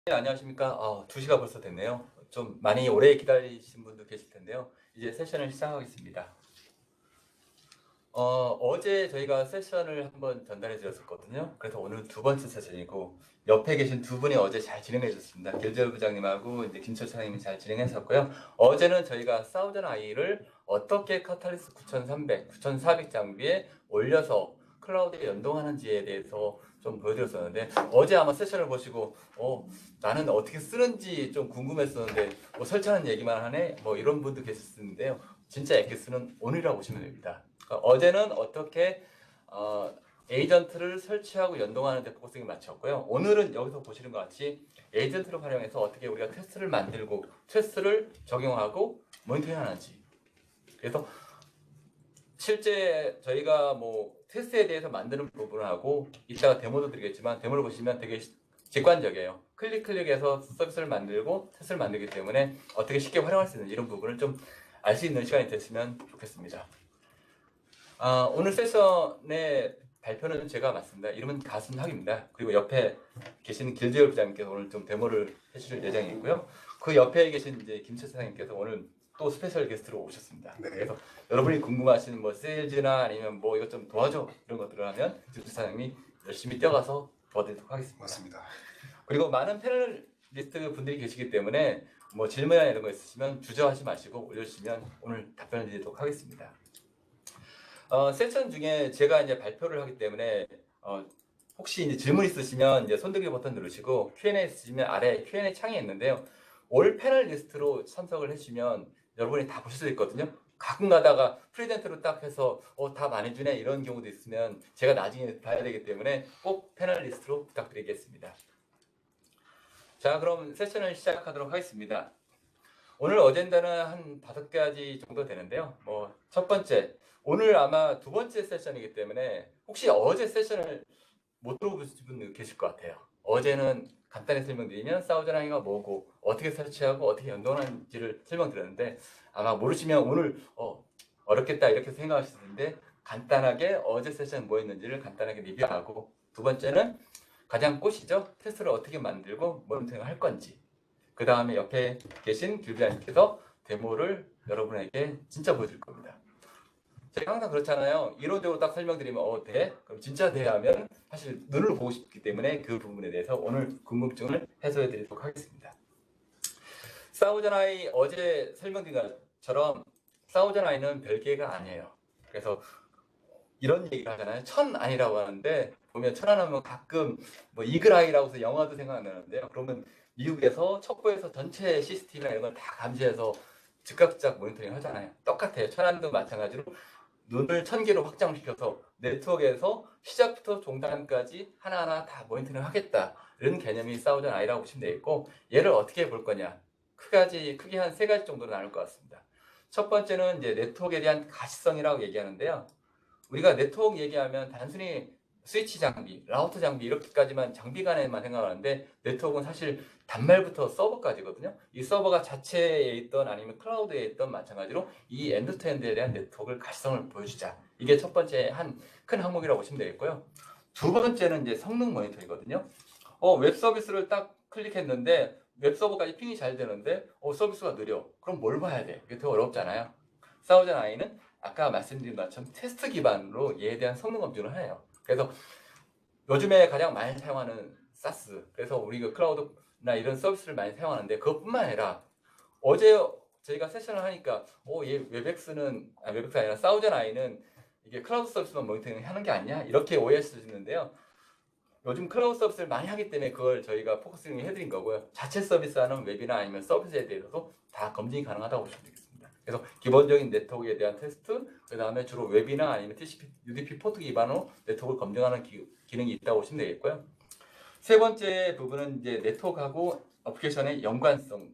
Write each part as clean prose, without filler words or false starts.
네, 안녕하십니까. 2시가 벌써 됐네요. 좀 많이 오래 기다리신 분도 계실 텐데요. 이제 세션을 시작하겠습니다. 어제 저희가 세션을 한번 전달해 드렸었거든요. 그래서 오늘 두 번째 세션이고, 옆에 계신 두 분이 어제 잘 진행해 주셨습니다. 길재열 부장님하고 이제 김철 차장님이 잘 진행했었고요. 어제는 저희가 사우전 아이를 어떻게 카탈리스 9300, 9400 장비에 올려서 클라우드에 연동하는지에 대해서 좀 보여드렸었는데, 어제 아마 세션을 보시고 나는 어떻게 쓰는지 좀 궁금했었는데 뭐 설치하는 얘기만 하네 뭐 이런 분도 계셨는데요. 진짜 엑기스는 오늘이라고 보시면 됩니다. 어제는 어떻게 에이전트를 설치하고 연동하는 데 포커싱을 맞췄고요. 오늘은 여기서 보시는 것 같이 에이전트를 활용해서 어떻게 우리가 테스트를 만들고 테스트를 적용하고 모니터링 하는지. 그래서 실제 저희가 뭐 테스트에 대해서 만드는 부분하고 이따가 데모도 드리겠지만 데모를 보시면 되게 직관적이에요. 클릭해서 서비스를 만들고 테스트를 만들기 때문에 어떻게 쉽게 활용할 수 있는 이런 부분을 좀 알 수 있는 시간이 됐으면 좋겠습니다. 오늘 세션의 발표는 제가 맡습니다. 이름은 가순학입니다. 그리고 옆에 계신 길재열 부장님께서 오늘 좀 데모를 해주실 예정이고요. 그 옆에 계신 이제 김철 사장님께서 오늘 또 스페셜 게스트로 오셨습니다. 네. 그래서 여러분이 궁금하신 뭐 세일즈나 아니면 뭐 이것 좀 도와줘 이런 것들을 하면 김철 사장님이 열심히 뛰어가서 도와드리도록 하겠습니다. 맞습니다. 그리고 많은 패널리스트 분들이 계시기 때문에 뭐 질문이나 이런 거 있으시면 주저하지 마시고 올려주시면 오늘 답변을 드리도록 하겠습니다. 세션 중에 제가 이제 발표를 하기 때문에 혹시 이제 질문 있으시면 이제 손들기 버튼 누르시고 Q&A 있으시면 아래 Q&A 창이 있는데요. 올 패널리스트로 참석을 해주시면 여러분이 다 보실 수 있거든요. 가끔 가다가 프레젠트로 딱 해서 답 안 해주네 이런 경우도 있으면 제가 나중에 봐야 되기 때문에 꼭 패널리스트로 부탁드리겠습니다. 자, 그럼 세션을 시작하도록 하겠습니다. 오늘 어젠다는 한 5가지 정도 되는데요. 뭐 첫 번째, 오늘 아마 두 번째 세션이기 때문에 혹시 어제 세션을 못 들어보신 분 계실 것 같아요. 어제는 간단히 설명드리면 사우전아이가 뭐고 어떻게 설치하고 어떻게 연동하는지를 설명드렸는데 아마 모르시면 오늘 어렵겠다 이렇게 생각하실 텐데 간단하게 어제 세션 뭐였는지를 간단하게 리뷰하고 두 번째는 가장 꽃이죠. 테스트를 어떻게 만들고 모니터링을 할 건지 그 다음에 옆에 계신 길비아님께서 데모를 여러분에게 진짜 보여줄 겁니다. 제가 항상 그렇잖아요. 이론적으로 딱 설명드리면 돼? 그럼 진짜 돼? 하면 사실 눈으로 보고 싶기 때문에 그 부분에 대해서 오늘 궁금증을 해소해 드리도록 하겠습니다. 사우전 아이 어제 설명드린 것처럼 사우전 아이는 별개가 아니에요. 그래서 이런 얘기를 하잖아요. 천 아이라고 하는데 보면 천안하면 가끔 뭐 이글 아이라고 해서 영화도 생각나는데요. 그러면 미국에서 첩보에서 전체 CCTV나 이런 걸 다 감시해서 즉각 모니터링 하잖아요. 똑같아요. 천안도 마찬가지로 눈을 1000개로 확장시켜서 네트워크에서 시작부터 종단까지 하나하나 다 모니터링 하겠다. 이런 개념이 사우전 아이라고 보시면 되겠고 얘를 어떻게 볼 거냐. 크게 한 3가지 정도로 나눌 것 같습니다. 첫 번째는 이제 네트워크에 대한 가시성이라고 얘기하는데요. 우리가 네트워크 얘기하면 단순히 스위치 장비, 라우터 장비 이렇게까지만 장비 간에만 생각하는데 네트워크는 사실 단말부터 서버까지거든요. 이 서버가 자체에 있던 아니면 클라우드에 있던 마찬가지로 이 엔드투엔드에 대한 네트워크를 가시성을 보여주자. 이게 첫 번째 한 큰 항목이라고 보시면 되겠고요. 두 번째는 이제 성능 모니터이거든요. 웹 서비스를 딱 클릭했는데 웹 서버까지 핑이 잘 되는데 서비스가 느려. 그럼 뭘 봐야 돼? 이게 되게 어렵잖아요. 사우전 아이는 아까 말씀드린 것처럼 테스트 기반으로 얘에 대한 성능 검증을 해요. 그래서 요즘에 가장 많이 사용하는 사스, 그래서 우리가 클라우드나 이런 서비스를 많이 사용하는데 그것뿐만 아니라 어제 저희가 세션을 하니까 얘 웹엑스 아니라 사우전 아이는 이게 클라우드 서비스만 모니터링 하는 게 아니냐 이렇게 오해할 수 있는데요. 요즘 클라우드 서비스를 많이 하기 때문에 그걸 저희가 포커싱 해드린 거고요. 자체 서비스하는 웹이나 아니면 서비스에 대해서도 다 검증이 가능하다고 보시면 되겠습니다. 그래서 기본적인 네트워크에 대한 테스트, 그 다음에 주로 웹이나 아니면 TCP, UDP 포트 기반으로 네트워크를 검증하는 기능이 있다고 보시면 되겠고요. 세 번째 부분은 이제 네트워크하고 어플리케이션의 연관성을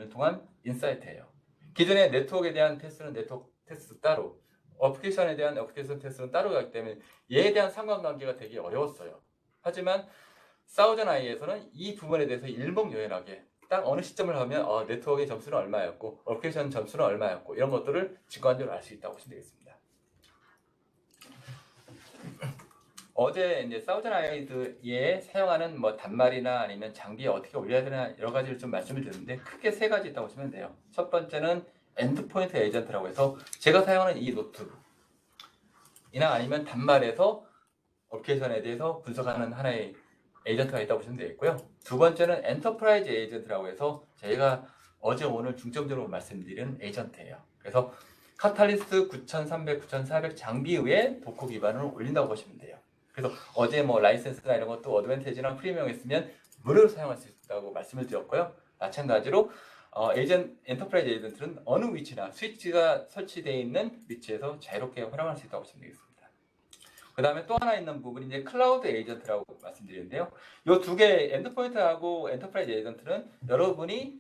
통한 인사이트예요. 기존의 네트워크에 대한 테스트는 네트워크 테스트 따로, 어플리케이션에 대한 어플리케이션 테스트는 따로 가기 때문에 얘에 대한 상관관계가 되게 어려웠어요. 하지만 사우전 아이에서는 이 부분에 대해서 일목요연하게 딱 어느 시점을 하면 네트워크의 점수는 얼마였고 어플리케이션 점수는 얼마였고 이런 것들을 직관적으로 알 수 있다고 보시면 되겠습니다. 어제 이제 사우전아이드에 사용하는 뭐 단말이나 아니면 장비에 어떻게 올려야 되나 여러 가지를 좀 말씀을 드렸는데 크게 세 가지 있다고 보시면 돼요. 첫 번째는 엔드포인트 에이전트라고 해서 제가 사용하는 이 노트북이나 아니면 단말에서 어플리케이션에 대해서 분석하는 하나의 에이전트가 있다고 보시면 되겠고요. 두 번째는 엔터프라이즈 에이전트라고 해서 저희가 어제 오늘 중점적으로 말씀드린 에이전트예요. 그래서 카탈리스트 9300, 9400 장비 위에 도커 기반을 올린다고 보시면 돼요. 그래서 어제 뭐 라이센스나 이런 것도 어드밴티지나 프리미엄에 쓰면 무료로 사용할 수 있다고 말씀을 드렸고요. 마찬가지로 엔터프라이즈 에이전트는 어느 위치나 스위치가 설치되어 있는 위치에서 자유롭게 활용할 수 있다고 보시면 되겠습니다. 그 다음에 또 하나 있는 부분이 이제 클라우드 에이전트라고 말씀드리는데요. 이 두 개 엔드포인트하고 엔터프라이즈 에이전트는 여러분이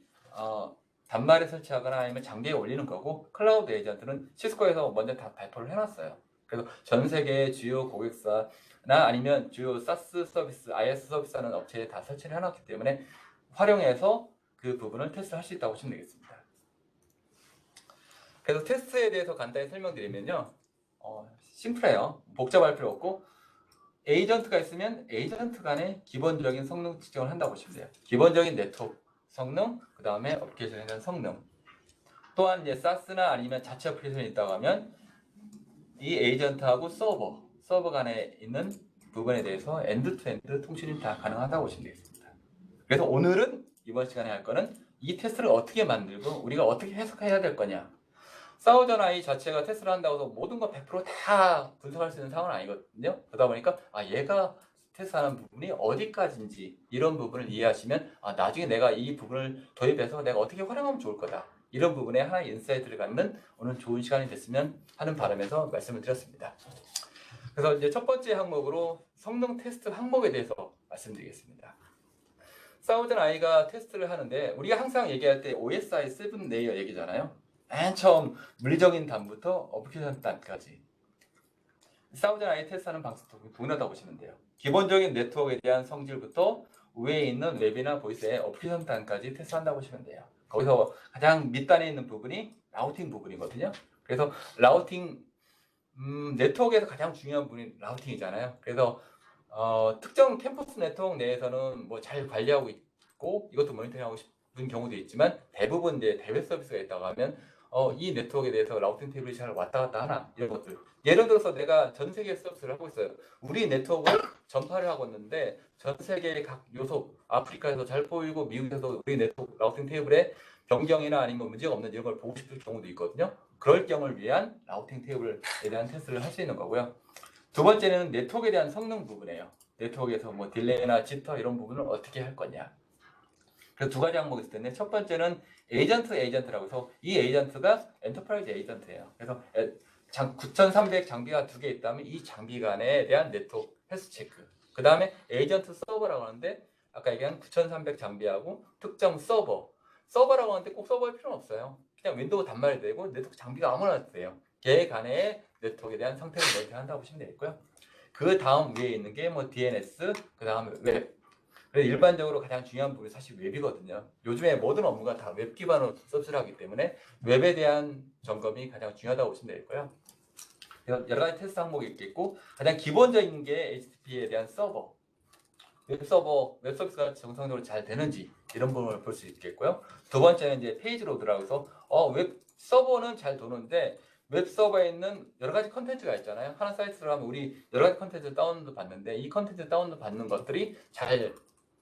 단말에 설치하거나 아니면 장비에 올리는 거고, 클라우드 에이전트는 시스코에서 먼저 다 발표를 해놨어요. 그래서 전 세계 주요 고객사나 아니면 주요 사스 서비스, IS 서비스 하는 업체에 다 설치를 해놨기 때문에 활용해서 그 부분을 테스트할 수 있다고 보시면 되겠습니다. 그래서 테스트에 대해서 간단히 설명드리면요. 심플해요. 복잡할 필요 없고, 에이전트가 있으면 에이전트 간의 기본적인 성능 측정을 한다고 보시면 돼요. 기본적인 네트워크 성능, 그 다음에 어플리케이션에 대한 성능. 또한 이제 사스나 아니면 자체 어플리케이션이 있다고 하면 이 에이전트하고 서버 간에 있는 부분에 대해서 엔드-투-엔드 통신이 다 가능하다고 보시면 되겠습니다. 그래서 오늘은 이번 시간에 할 거는 이 테스트를 어떻게 만들고 우리가 어떻게 해석해야 될 거냐. 사우전아이 자체가 테스트를 한다고 해서 모든 거 100%다 분석할 수 있는 상황은 아니거든요. 그러다 보니까 얘가 테스트하는 부분이 어디까지인지 이런 부분을 이해하시면 나중에 내가 이 부분을 도입해서 내가 어떻게 활용하면 좋을 거다. 이런 부분에 하나의 인사이트를 갖는 오늘 좋은 시간이 됐으면 하는 바람에서 말씀을 드렸습니다. 그래서 이제 첫 번째 항목으로 성능 테스트 항목에 대해서 말씀드리겠습니다. 사우전아이가 테스트를 하는데 우리가 항상 얘기할 때 OSI 7 레이어 얘기잖아요. 맨 처음 물리적인 단부터 어플리케이션 단까지 사우전아이 테스트하는 방식도 동일하다고 보시면 돼요. 기본적인 네트워크에 대한 성질부터 위에 있는 웹이나 보이스의 어플리케이션 단까지 테스트한다고 보시면 돼요. 거기서 가장 밑단에 있는 부분이 라우팅 부분이거든요. 그래서 라우팅 네트워크에서 가장 중요한 부분이 라우팅이잖아요. 그래서 특정 캠퍼스 네트워크 내에서는 뭐 잘 관리하고 있고 이것도 모니터링하고 싶은 경우도 있지만 대부분 이제 대외 서비스가 있다고 하면 이 네트워크에 대해서 라우팅 테이블이 잘 왔다 갔다 하나 이런 것들. 예를 들어서 내가 전 세계 서비스를 하고 있어요. 우리 네트워크를 전파를 하고 있는데 전 세계의 각 요소, 아프리카에서 잘 보이고 미국에서 우리 네트워크 라우팅 테이블에 변경이나 아니면 문제가 없는 이런 걸 보고 싶을 경우도 있거든요. 그럴 경우를 위한 라우팅 테이블에 대한 테스트를 할 수 있는 거고요. 두 번째는 네트워크에 대한 성능 부분이에요. 네트워크에서 뭐 딜레이나 지터 이런 부분을 어떻게 할 거냐. 그래서 두 가지 항목이 있을 텐데 첫 번째는 에이전트라고 해서 이 에이전트가 엔터프라이즈 에이전트예요. 그래서 9300 장비가 두 개 있다면 이 장비 간에 대한 네트워크 헬스 체크. 그 다음에 에이전트 서버라고 하는데 아까 얘기한 9300 장비하고 특정 서버라고 하는데 꼭 서버일 필요는 없어요. 그냥 윈도우 단말이 되고 네트워크 장비가 아무나 돼요. 걔 간의 네트워크에 대한 상태를 모니터한다고 보시면 되겠고요. 그 다음 위에 있는 게 뭐 DNS, 그 다음에 웹. 일반적으로 가장 중요한 부분이 사실 웹이거든요. 요즘에 모든 업무가 다 웹 기반으로 서비스를 하기 때문에 웹에 대한 점검이 가장 중요하다고 보시면 되겠고요. 여러 가지 테스트 항목이 있겠고 가장 기본적인 게 HTTP에 대한 웹 서비스가 정상적으로 잘 되는지 이런 부분을 볼 수 있겠고요. 두 번째는 이제 페이지 로드라고 해서 웹 서버는 잘 도는데 웹 서버에 있는 여러 가지 컨텐츠가 있잖아요. 하나 사이트로 하면 우리 여러 가지 컨텐츠 다운로드 받는데 이 컨텐츠 다운로드 받는 것들이 잘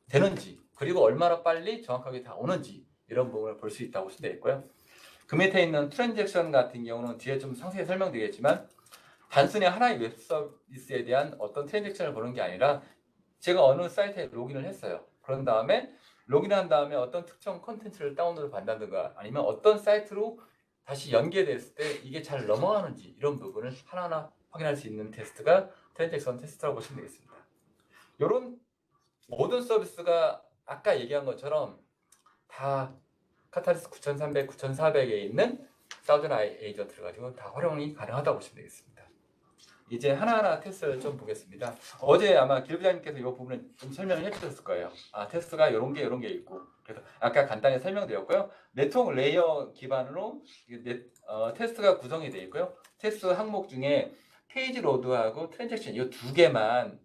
되는지 그리고 얼마나 빨리 정확하게 다 오는지 이런 부분을 볼 수 있다고 보시면 되겠고요. 그 밑에 있는 트랜잭션 같은 경우는 뒤에 좀 상세히 설명드리겠지만 단순히 하나의 웹 서비스에 대한 어떤 트랜잭션을 보는 게 아니라 제가 어느 사이트에 로그인을 했어요. 그런 다음에 로그인한 다음에 어떤 특정 컨텐츠를 다운로드 받는다든가 아니면 어떤 사이트로 다시 연계됐을 때 이게 잘 넘어가는지 이런 부분을 하나하나 확인할 수 있는 테스트가 트랜잭션 테스트라고 보시면 되겠습니다. 이런 모든 서비스가 아까 얘기한 것처럼 다 카탈리스트 9300, 9400에 있는 사우전아이 에이전트를 가지고 다 활용이 가능하다고 보시면 되겠습니다. 이제 하나하나 테스트를 좀 보겠습니다. 어제 아마 길 부장님께서 이 부분을 좀 설명을 해주셨을 거예요. 테스트가 이런 게 있고. 그래서 아까 간단히 설명드렸고요. 네트워크 레이어 기반으로 테스트가 구성이 되어 있고요. 테스트 항목 중에 페이지 로드하고 트랜잭션 이 두 개만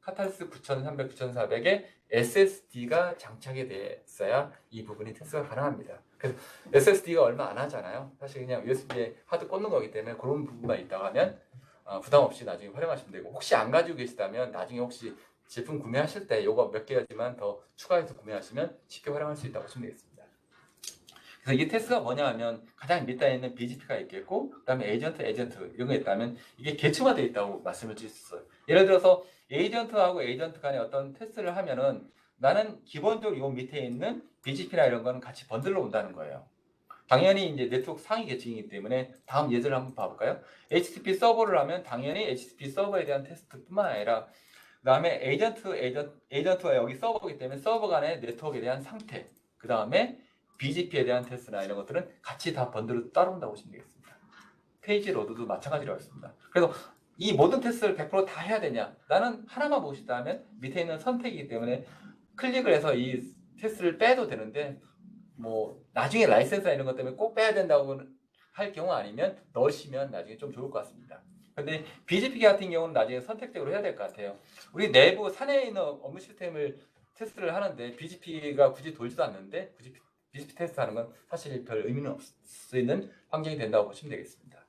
카탈시스 9300, 9400에 SSD가 장착이 됐어야 이 부분이 테스트가 가능합니다. 그래서 SSD가 얼마 안 하잖아요. 사실 그냥 USB에 하드 꽂는 거기 때문에 그런 부분만 있다고 하면 부담 없이 나중에 활용하시면 되고, 혹시 안 가지고 계시다면 나중에 혹시 제품 구매하실 때 요거 몇 개지만 더 추가해서 구매하시면 쉽게 활용할 수 있다고 보시면 되겠습니다. 그래서 이 테스트가 뭐냐 하면 가장 밑에 있는 BGP가 있겠고, 그 다음에 에이전트 이런 게 있다면 이게 계층화되어 있다고 말씀을 드릴 수 있어요. 예를 들어서 에이전트하고 에이전트 간에 어떤 테스트를 하면은 나는 기본적으로 요 밑에 있는 BGP나 이런 거는 같이 번들러 온다는 거예요. 당연히 이제 네트워크 상위 계층이기 때문에 다음 예제를 한번 봐볼까요? HTTP 서버를 하면 당연히 HTTP 서버에 대한 테스트뿐만 아니라 그 다음에 에이전트가 여기 서버이기 때문에 서버 간의 네트워크에 대한 상태, 그 다음에 BGP에 대한 테스트나 이런 것들은 같이 다 번들로 따라온다고 보시면 되겠습니다. 페이지 로드도 마찬가지로 하겠습니다. 그래서 이 모든 테스트를 100%다 해야 되냐? 나는 하나만 보고 싶다 하면 밑에 있는 선택이기 때문에 클릭을 해서 이 테스트를 빼도 되는데, 뭐 나중에 라이센스나 이런 것 때문에 꼭 빼야 된다고 할 경우 아니면 넣으시면 나중에 좀 좋을 것 같습니다. 근데 BGP 같은 경우는 나중에 선택적으로 해야 될 것 같아요. 우리 내부 사내에 있는 업무 시스템을 테스트를 하는데 BGP가 굳이 돌지도 않는데 BGP 테스트 하는 건 사실 별 의미는 없을 수 있는 환경이 된다고 보시면 되겠습니다.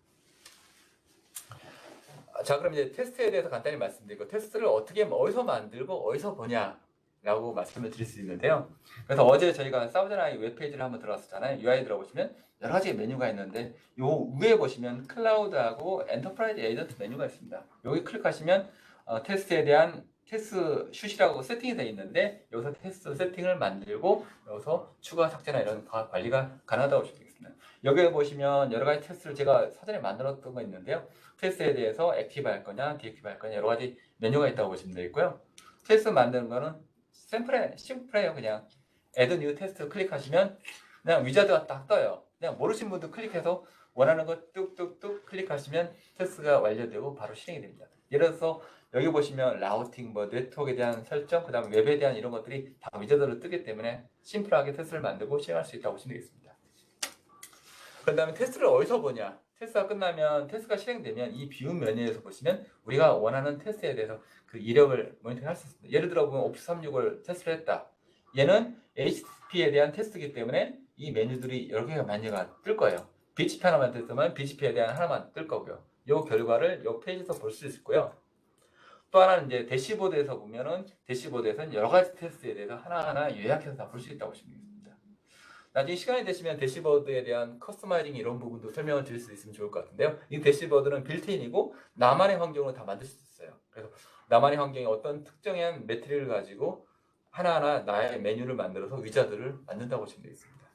자, 그럼 이제 테스트에 대해서 간단히 말씀드리고, 테스트를 어디서 만들고 어디서 보냐라고 말씀을 드릴 수 있는데요. 그래서 어제 저희가 사우전아이 웹페이지를 한번 들어갔었잖아요. UI 들어보시면 여러 가지 메뉴가 있는데, 요 위에 보시면 클라우드하고 엔터프라이즈 에이전트 메뉴가 있습니다. 여기 클릭하시면 테스트에 대한 테스트 슛이라고 세팅이 되어 있는데, 여기서 테스트 세팅을 만들고 여기서 추가 삭제나 이런 관리가 가능하다고 보시면 되겠습니다. 여기에 보시면 여러 가지 테스트를 제가 사전에 만들었던 거 있는데요. 테스트에 대해서 액티브 할 거냐, 디액티브 할 거냐 여러 가지 메뉴가 있다고 보시면 되겠고요. 테스트 만드는 거는 심플해요. 그냥 add new 테스트 클릭하시면 그냥 위자드가 딱 떠요. 그냥 모르신 분도 클릭해서 원하는 거 뚝뚝뚝 클릭하시면 테스트가 완료되고 바로 실행이 됩니다. 예를 들어서 여기 보시면 라우팅, 뭐 네트워크에 대한 설정, 그 다음에 웹에 대한 이런 것들이 다 위자드로 뜨기 때문에 심플하게 테스트를 만들고 실행할 수 있다고 보시면 되겠습니다. 그 다음에 테스트를 어디서 보냐? 테스트가 끝나면, 테스트가 실행되면 이 비움 메뉴에서 보시면 우리가 원하는 테스트에 대해서 그 이력을 모니터링 할 수 있습니다. 예를 들어 보면 오피스 365를 테스트를 했다. 얘는 HTTP에 대한 테스트이기 때문에 이 메뉴들이 여러 개가 많이 뜰 거예요. BGP 하나만 tes트면 BGP에 대한 하나만 뜰 거고요. 이 결과를 이 페이지에서 볼 수 있고요. 또 하나는 이제 대시보드에서 보면은, 대시보드에서는 여러 가지 테스트에 대해서 하나하나 요약해서 다 볼 수 있다고 보시면 됩니다. 나중에 시간이 되시면 대시보드에 대한 커스터마이징 이런 부분도 설명을 드릴 수 있으면 좋을 것 같은데요. 이 대시보드는 빌트인이고 나만의 환경으로 다 만들 수 있어요. 그래서 나만의 환경에 어떤 특정한 매트리를 가지고 하나하나 나의 메뉴를 만들어서 위자드를 만든다고 보시면 되겠습니다.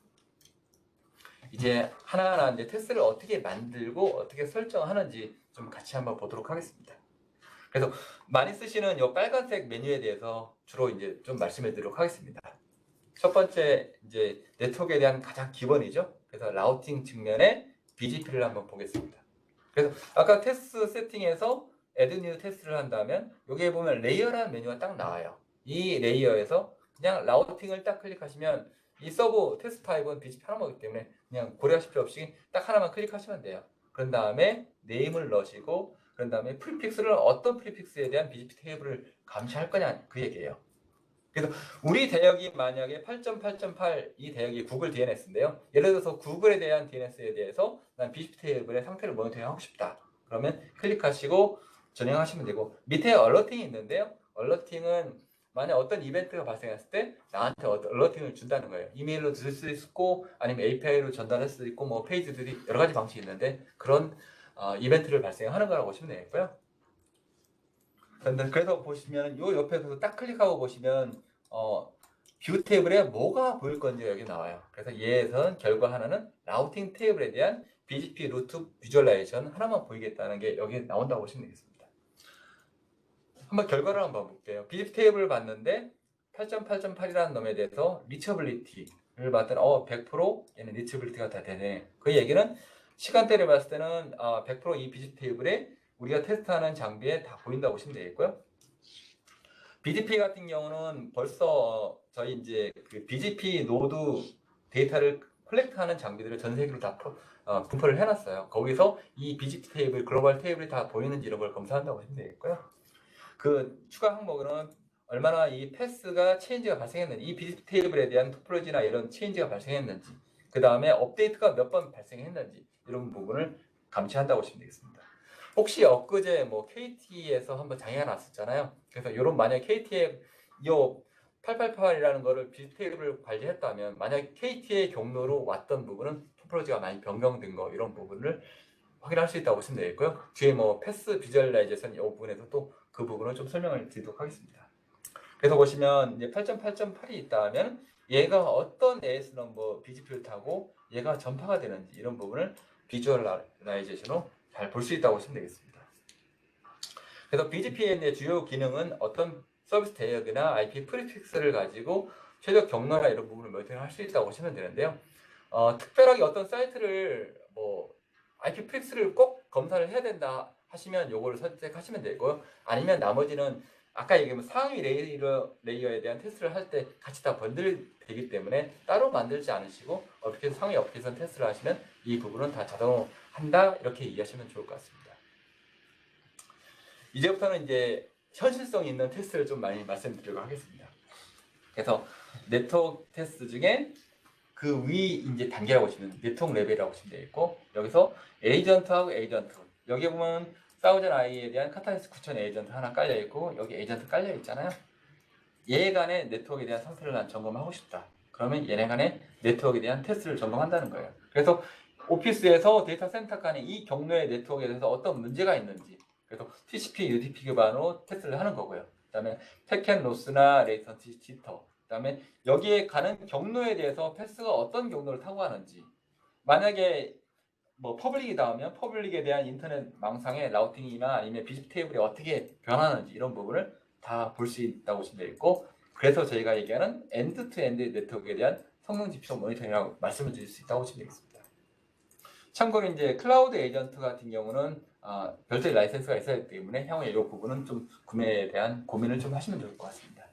이제 하나하나 이제 테스트를 어떻게 만들고 어떻게 설정하는지 좀 같이 한번 보도록 하겠습니다. 그래서 많이 쓰시는 이 빨간색 메뉴에 대해서 주로 이제 좀 말씀해 드리도록 하겠습니다. 첫 번째 이제 네트워크에 대한 가장 기본이죠. 그래서 라우팅 측면에 BGP를 한번 보겠습니다. 그래서 아까 테스트 세팅에서 add new 테스트를 한다면 여기에 보면 레이어라는 메뉴가 딱 나와요. 이 레이어에서 그냥 라우팅을 딱 클릭하시면 이 서버 테스트 타입은 BGP 하나이기 때문에 그냥 고려하실 필요 없이 딱 하나만 클릭하시면 돼요. 그런 다음에 네임을 넣으시고, 그런 다음에 프리픽스를 어떤 프리픽스에 대한 BGP 테이블을 감시할 거냐 그 얘기예요. 그래서 우리 대역이 만약에 8.8.8 이 대역이 구글 DNS인데요. 예를 들어서 구글에 대한 DNS에 대해서 난 BGP 테이블의 상태를 모니터링 하고 싶다. 그러면 클릭하시고 전행하시면 되고, 밑에 얼러팅이 있는데요. 얼러팅은 만약 어떤 이벤트가 발생했을 때 나한테 얼러팅을 준다는 거예요. 이메일로 줄 수 있고 아니면 API로 전달할 수도 있고 뭐 페이지들이 여러 가지 방식이 있는데 그런 이벤트를 발생하는 거라고 보시면 되겠고요. 그래서 보시면 요 옆에서 딱 클릭하고 보시면 뷰 테이블에 뭐가 보일 건지 여기 나와요. 그래서 얘에서는 결과 하나는 라우팅 테이블에 대한 BGP 루트 비주얼라이제이션 하나만 보이겠다는 게 여기 나온다고 보시면 되겠습니다. 한번 결과를 한번 볼게요. BGP 테이블을 봤는데 8.8.8이라는 놈에 대해서 리처빌리티를 봤더니 100% 얘는 리처빌리티가 다 되네. 그 얘기는 시간대를 봤을 때는 100% 이 BGP 테이블에 우리가 테스트하는 장비에 다 보인다고 보시면 되겠고요. BGP 같은 경우는 벌써 저희 이제 그 BGP 노드 데이터를 컬렉트하는 장비들을 전 세계로 다 분포를 해놨어요. 거기서 이 BGP 테이블, 글로벌 테이블이 다 보이는지 이런 걸 검사한다고 보시면 되겠고요. 그 추가 항목은 얼마나 이 패스가 체인지가 발생했는지, 이 비집 테이블에 대한 토폴로지나 이런 체인지가 발생했는지, 그 다음에 업데이트가 몇 번 발생했는지 이런 부분을 감시한다고 보시면 되겠습니다. 혹시 엊그제 뭐 KT에서 한번 장애가 났었잖아요. 그래서 이런 만약 KT에 이 888이라는 거를 비집 테이블을 관리했다면 만약 KT의 경로로 왔던 부분은 토폴로지가 많이 변경된 거 이런 부분을 확인할 수 있다고 보시면 되겠고요. 뒤에 뭐 패스 비주얼라이제이션 이 부분에서 또 그 부분을 좀 설명을 드리도록 하겠습니다. 그래서 보시면 이제 8.8.8이 있다면 얘가 어떤 AS 넘버 BGP를 타고 얘가 전파가 되는지 이런 부분을 비주얼라이제이션으로 잘 볼 수 있다고 보시면 되겠습니다. 그래서 BGP의 주요 기능은 어떤 서비스 대역이나 IP 프리픽스를 가지고 최적 경로나 이런 부분을 모니터링할 수 있다고 보시면 되는데요. 특별하게 어떤 사이트를 뭐 IP 프리픽스를 꼭 검사를 해야 된다 하시면 요거를 선택하시면 되고요. 아니면 나머지는 아까 얘기한 상위 레이어에 대한 테스트를 할 때 같이 다 번들되기 때문에 따로 만들지 않으시고 어플리케이션 상위 어플리케이션 테스트를 하시면 이 부분은 다 자동으로 한다 이렇게 이해하시면 좋을 것 같습니다. 이제부터는 이제 현실성 있는 테스트를 좀 많이 말씀드리려고 하겠습니다. 그래서 네트워크 테스트 중에 그 위 이제 단계라고 보시면 네트워크 레벨이라고 보시면 되겠고 여기서 에이전트하고 에이전트 여기 보면 사우전 아이에 대한 카타리스 9000 에이전트 하나 깔려 있고 여기 에이전트 깔려 있잖아요. 얘 간의 네트워크에 대한 상태를 난 점검하고 싶다. 그러면 얘네 간의 네트워크에 대한 테스트를 점검한다는 거예요. 그래서 오피스에서 데이터 센터 간의 이 경로의 네트워크에 대해서 어떤 문제가 있는지 그래서 TCP, UDP 기반으로 테스트를 하는 거고요. 그다음에 패켓 로스나 레이턴시 지터 그다음에 여기에 가는 경로에 대해서 패스가 어떤 경로를 타고 가는지 만약에 뭐 퍼블릭이다 하면 퍼블릭에 대한 인터넷 망상의 라우팅이나 아니면 비집 테이블이 어떻게 변하는지 이런 부분을 다 볼 수 있다고 보시면 되겠고 그래서 저희가 얘기하는 엔드 투 엔드 네트워크에 대한 성능 지표 모니터링이라고 말씀을 드릴 수 있다고 보시면 되겠습니다. 참고로 이제 클라우드 에이전트 같은 경우는 별도의 라이센스가 있어야 하기 때문에 향후에 이 부분은 좀 구매에 대한 고민을 좀 하시면 좋을 것 같습니다.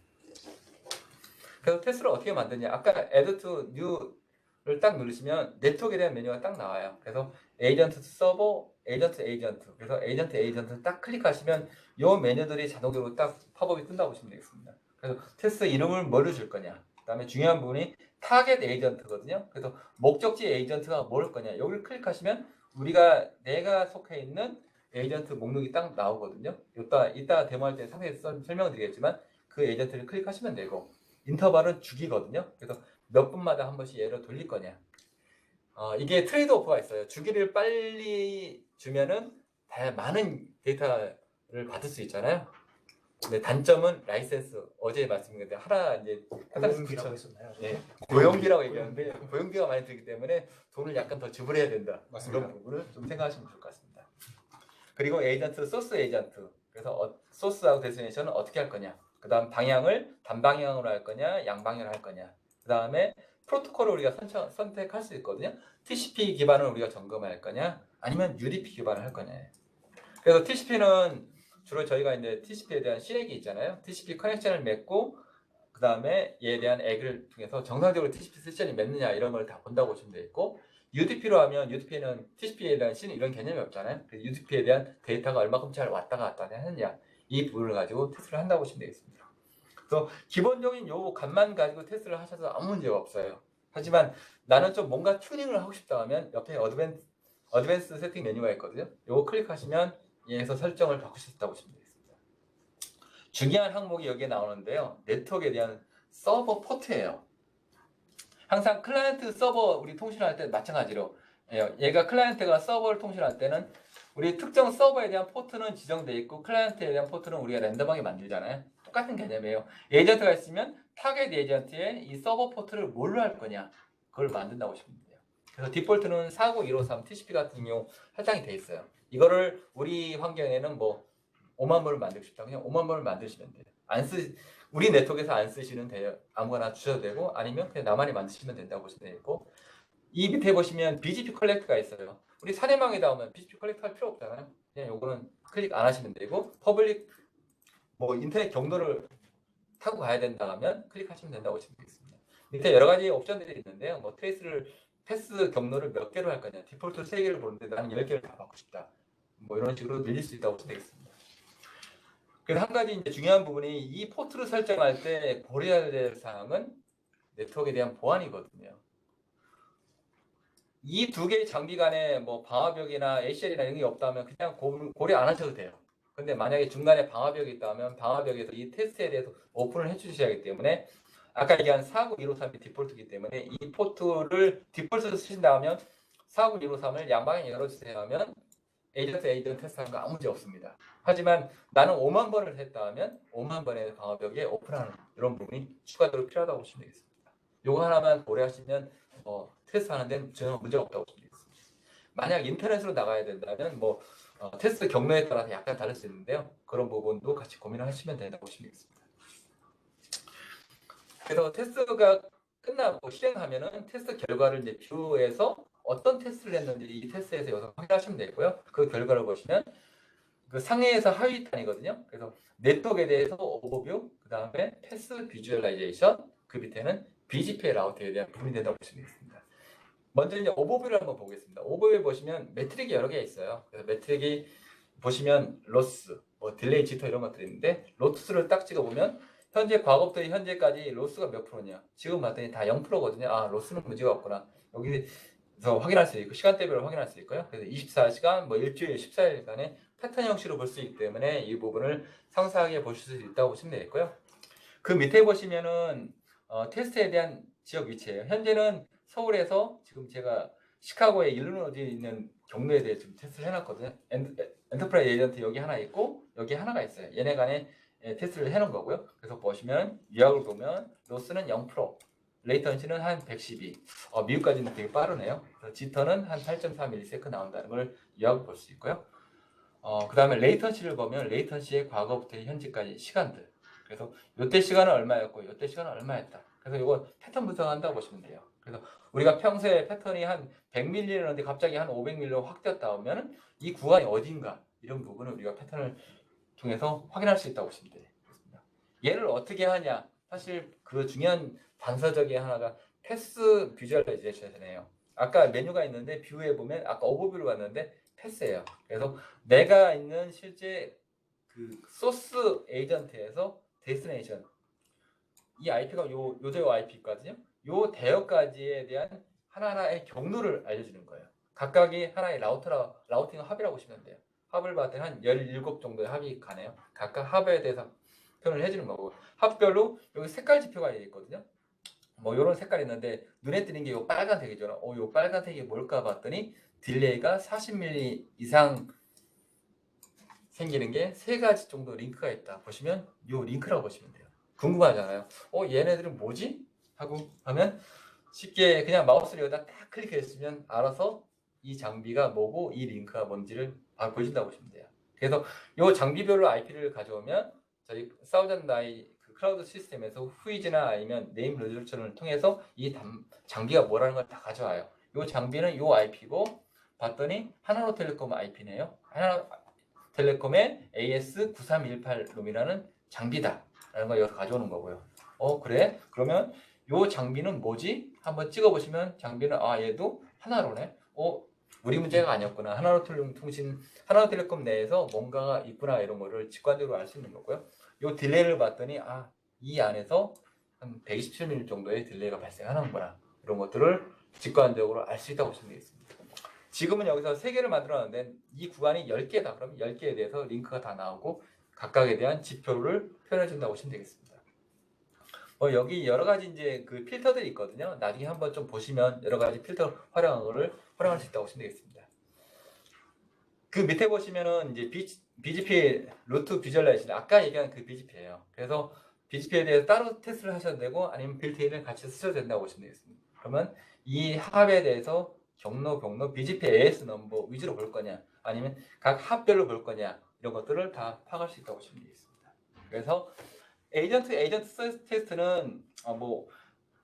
그래서 테스트를 어떻게 만드냐? 아까 Add to New를 딱 누르시면 네트워크에 대한 메뉴가 딱 나와요. 그래서 에이전트 서버, 에이전트. 그래서 에이전트 딱 클릭하시면 이 메뉴들이 자동적으로 딱 팝업이 뜬다고 보시면 되겠습니다. 그래서 테스트 이름을 뭐를 줄 거냐? 그다음에 중요한 부분이 타겟 에이전트거든요. 그래서 목적지 에이전트가 뭘 거냐? 여기를 클릭하시면 내가 속해 있는 에이전트 목록이 딱 나오거든요. 이따 데모할 때 상세히 설명을 드리겠지만 그 에이전트를 클릭하시면 되고 인터벌은 주기거든요. 그래서 몇 분마다 한 번씩 얘를 돌릴 거냐. 이게 트레이드 오프가 있어요. 주기를 빨리 주면은 많은 데이터를 받을 수 있잖아요. 근데 단점은 라이센스 어제 말씀드린 하나 이제 고용비라고 했었나요? 네, 고용비라고 얘기하는데 고용비가 많이 들기 때문에 돈을 약간 더 지불해야 된다. 맞습니다. 그런 부분을 좀 생각하시면 좋을 것 같습니다. 그리고 에이전트, 소스 에이전트. 그래서 소스하고 데스티네이션은 어떻게 할 거냐. 그 다음 방향을 단방향으로 할 거냐, 양방향으로 할 거냐. 그 다음에 프로토콜을 우리가 선택할 수 있거든요. TCP 기반을 우리가 점검할 거냐, 아니면 UDP 기반을 할 거냐. 그래서 TCP는 주로 저희가 이제 TCP에 대한 실행이 있잖아요. TCP 커넥션을 맺고 그 다음에 얘에 대한 액을 통해서 정상적으로 TCP 세션이 맺느냐 이런 걸 다 본다고 보시면 되겠고 UDP로 하면 UDP는 TCP에 대한 이런 개념이 없잖아요. 그래서 UDP에 대한 데이터가 얼마큼 잘 왔다 갔다 하느냐 이 부분을 가지고 테스트를 한다고 보시면 되겠습니다. 그래서 기본적인 요 값만 가지고 테스트를 하셔도 아무 문제가 없어요. 하지만 나는 좀 뭔가 튜닝을 하고 싶다 하면 옆에 어드밴스 세팅 메뉴가 있거든요. 요거 클릭하시면 얘에서 설정을 바꿀 수 있다고 보시면 되겠습니다. 중요한 항목이 여기에 나오는데요. 네트워크에 대한 서버 포트예요. 항상 클라이언트 서버 우리 통신할 때 마찬가지로 얘가 클라이언트가 서버를 통신할 때는 우리 특정 서버에 대한 포트는 지정되어 있고 클라이언트에 대한 포트는 우리가 랜덤하게 만들잖아요. 똑같은 개념이에요. 에이전트가 있으면 타겟 에이전트에 이 서버 포트를 뭘로 할 거냐 그걸 만든다고 보시면 돼요. 그래서 디폴트는 49153 TCP 같은 경우 할당이 돼 있어요. 이거를 우리 환경에는 뭐 5만 번을 만들고 싶다 그냥 5만 번을 만드시면 돼요. 우리 네트워크에서 안 쓰시는 돼요. 아무거나 주셔도 되고 아니면 그냥 나만이 만드시면 된다고 보시면 되고 이 밑에 보시면 BGP 컬렉트가 있어요. 우리 사내망에다 오면 BGP 컬렉트 할 필요 없잖아요. 그냥 요거는 클릭 안 하시면 되고 퍼블릭 뭐 인터넷 경로를 타고 가야 된다 하면 클릭하시면 된다고 보시면 되겠습니다. 밑에 여러 가지 옵션들이 있는데요. 뭐 패스 경로를 몇 개로 할 거냐. 디폴트 3개를 보는데 나는 10개를 다 받고 싶다. 뭐 이런 식으로 늘릴 수 있다고 보시면 되겠습니다. 그래서 한 가지 이제 중요한 부분이 이 포트를 설정할 때 고려해야 될 사항은 네트워크에 대한 보안이거든요. 이 두 개의 장비 간에 뭐 방화벽이나 ACL이나 이런 게 없다면 그냥 고려 안 하셔도 돼요. 근데 만약에 중간에 방화벽이 있다면 방화벽에서 이 테스트에 대해서 오픈을 해주셔야 하기 때문에 아까 얘기한 49153이 디폴트이기 때문에 이 포트를 디폴트로 쓰신다면 49153을 양방향 열어주세요 하면 에이전트 테스트하는 거 아무 문제 없습니다. 하지만 나는 5만 번을 했다 하면 5만 번의 방화벽에 오픈하는 이런 부분이 추가적으로 필요하다고 보시면 되겠습니다. 요거 하나만 고려하시면 테스트하는 데는 전혀 문제가 없다고 보시면 되겠습니다. 만약 인터넷으로 나가야 된다면 테스트 경로에 따라서 약간 다를 수 있는데요. 그런 부분도 같이 고민을 하시면 된다고 보시면 되겠습니다. 그래서 테스트가 끝나고 실행하면은 테스트 결과를 이제 뷰에서 어떤 테스트를 했는지 이 테스트에서 여기서 확인하시면 되고요. 그 결과를 보시면 그 상해에서 하위 단이거든요. 그래서 네트워크에 대해서 오버뷰, 그 다음에 패스 비주얼라이제이션, 그 밑에는 BGP 라우터에 대한 부분이 된다고 보시면 되겠습니다. 먼저 이제 오버뷰를 한번 보겠습니다. 오버뷰 보시면 매트릭이 여러 개 있어요. 그래서 매트릭이 보시면 로스, 딜레이, 지터 이런 것들이 있는데 로스를 딱 찍어보면 현재 과거부터 현재까지 로스가 몇 프로냐? 지금 봤더니 다 0%거든요. 아, 로스는 문제가 없구나. 여기서 확인할 수 있고 시간대별로 확인할 수 있고요. 그래서 24시간, 일주일, 14일간의 패턴 형식으로 볼 수 있기 때문에 이 부분을 상세하게 보실 수 있다고 보시면 되겠고요. 그 밑에 보시면은 테스트에 대한 지역 위치예요. 현재는 서울에서 지금 제가 시카고의 일리노이주에 있는 경로에 대해 지금 테스트를 해놨거든요. 엔터프라이즈 에이전트 여기 하나 있고 여기 하나가 있어요. 얘네 간에 테스트를 해놓은 거고요. 그래서 보시면 유학을 보면 로스는 0%, 레이턴시는 한 112. 미국까지는 되게 빠르네요. 그래서 지터는 한 8.4ms 나온다는 걸 유학을 볼 수 있고요. 그 다음에 레이턴시를 보면 레이턴시의 과거부터 현재까지 시간들. 그래서 요때 시간은 얼마였고 요때 시간은 얼마였다. 그래서 이거 패턴 분석한다고 보시면 돼요. 그래서 우리가 평소에 패턴이 한 100ml였는데 갑자기 한 500ml로 확 뛰었다 오면 이 구간이 어딘가 이런 부분을 우리가 패턴을 통해서 확인할 수 있다고 보시면 돼요. 얘를 어떻게 하냐? 사실 그 중요한 단서적인 하나가 패스 비주얼라이제이션이에요. 아까 메뉴가 있는데 뷰에 보면 아까 오버뷰를 봤는데 패스예요. 그래서 내가 있는 실제 그 소스 에이전트에서 데스티네이션 이 IP가 요 대역 IP거든요. 요 대역까지에 대한 하나하나의 경로를 알려주는 거예요. 각각이 하나의 라우팅 합이라고 보시면 돼요. 합을 봤더니 한 17 정도의 합이 가네요. 각각 합에 대해서 표현을 해주는 거고 합별로 여기 색깔 지표가 있거든요. 요런 색깔이 있는데 눈에 띄는 게 요 빨간색이죠. 요 빨간색이 뭘까 봤더니 딜레이가 40mm 이상 생기는 게 세 가지 정도 링크가 있다. 보시면 요 링크라고 보시면 돼요. 궁금하잖아요. 얘네들은 뭐지? 하고 하면 쉽게 그냥 마우스를 여기다 딱 클릭했으면 알아서 이 장비가 뭐고 이 링크가 뭔지를 보여준다고 보시면 돼요. 그래서 요 장비별로 IP를 가져오면 저희 사우전다이 그 클라우드 시스템에서 후이즈나 아니면 네임 레졸루션을 통해서 이 장비가 뭐라는 걸 다 가져와요. 요 장비는 요 IP고 봤더니 하나로텔레콤 IP네요. 하나로텔레콤의 AS9318룸이라는 장비다 라는 걸 여기서 가져오는 거고요. 그래? 그러면 요 장비는 뭐지? 한번 찍어보시면 장비는 얘도 하나로네. 우리 문제가 아니었구나. 하나로텔레콤 내에서 뭔가가 있구나 이런 거를 직관적으로 알 수 있는 거고요. 요 딜레이를 봤더니 이 안에서 한 127mm 정도의 딜레이가 발생하는구나. 이런 것들을 직관적으로 알 수 있다고 보시면 되겠습니다. 지금은 여기서 3개를 만들어놨는데 이 구간이 10개다. 그럼 10개에 대해서 링크가 다 나오고 각각에 대한 지표를 표현해 준다고 보시면 되겠습니다. 여기 여러 가지 이제 그 필터들이 있거든요. 나중에 한번 좀 보시면 여러 가지 필터 활용할 수 있다고 보시면 되겠습니다. 그 밑에 보시면은 이제 BGP 루트 비주얼라이제이션 아까 얘기한 그 BGP예요. 그래서 BGP에 대해서 따로 테스트를 하셔도 되고 아니면 빌트인을 같이 쓰셔도 된다고 보시면 되겠습니다. 그러면 이 합에 대해서 경로 BGP AS 넘버 위주로 볼 거냐 아니면 각 합별로 볼 거냐 이런 것들을 다 파악할 수 있다고 보시면 되겠습니다. 그래서 에이전트 테스트는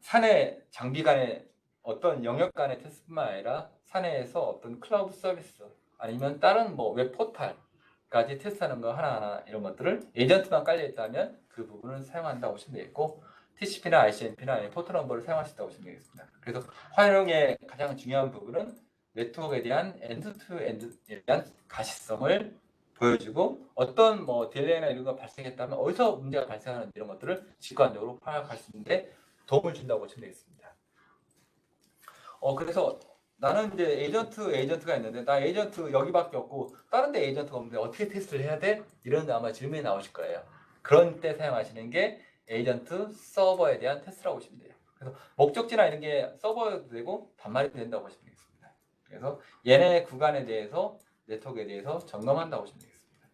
사내 장비 간의 어떤 영역 간의 테스트뿐만 아니라 사내에서 어떤 클라우드 서비스 아니면 다른 웹 포탈까지 테스트하는 거 하나하나 이런 것들을 에이전트만 깔려 있다면 그 부분을 사용한다고 보시면 되겠고 TCP나 ICMP나 포트 넘버를 사용할 수 있다고 보시면 되겠습니다. 그래서 활용의 가장 중요한 부분은 네트워크에 대한 엔드 투 엔드에 대한 가시성을 보여지고 어떤 뭐 딜레이나 이런 거 발생했다면 어디서 문제가 발생하는 이런 것들을 직관적으로 파악할 수 있는데 도움을 준다고 보시면 되겠습니다. 그래서 나는 이제 에이전트가 있는데 나 에이전트 여기밖에 없고 다른 데 에이전트가 없는데 어떻게 테스트를 해야 돼? 이런 아마 질문이 나오실 거예요. 그런 때 사용하시는 게 에이전트 서버에 대한 테스트라고 보시면 돼요. 그래서 목적지나 이런 게 서버에도 되고 단말에도 된다고 보시면 되겠습니다. 그래서 얘네 구간에 대해서 네트워크에 대해서 점검한다고 보시면 되겠습니다.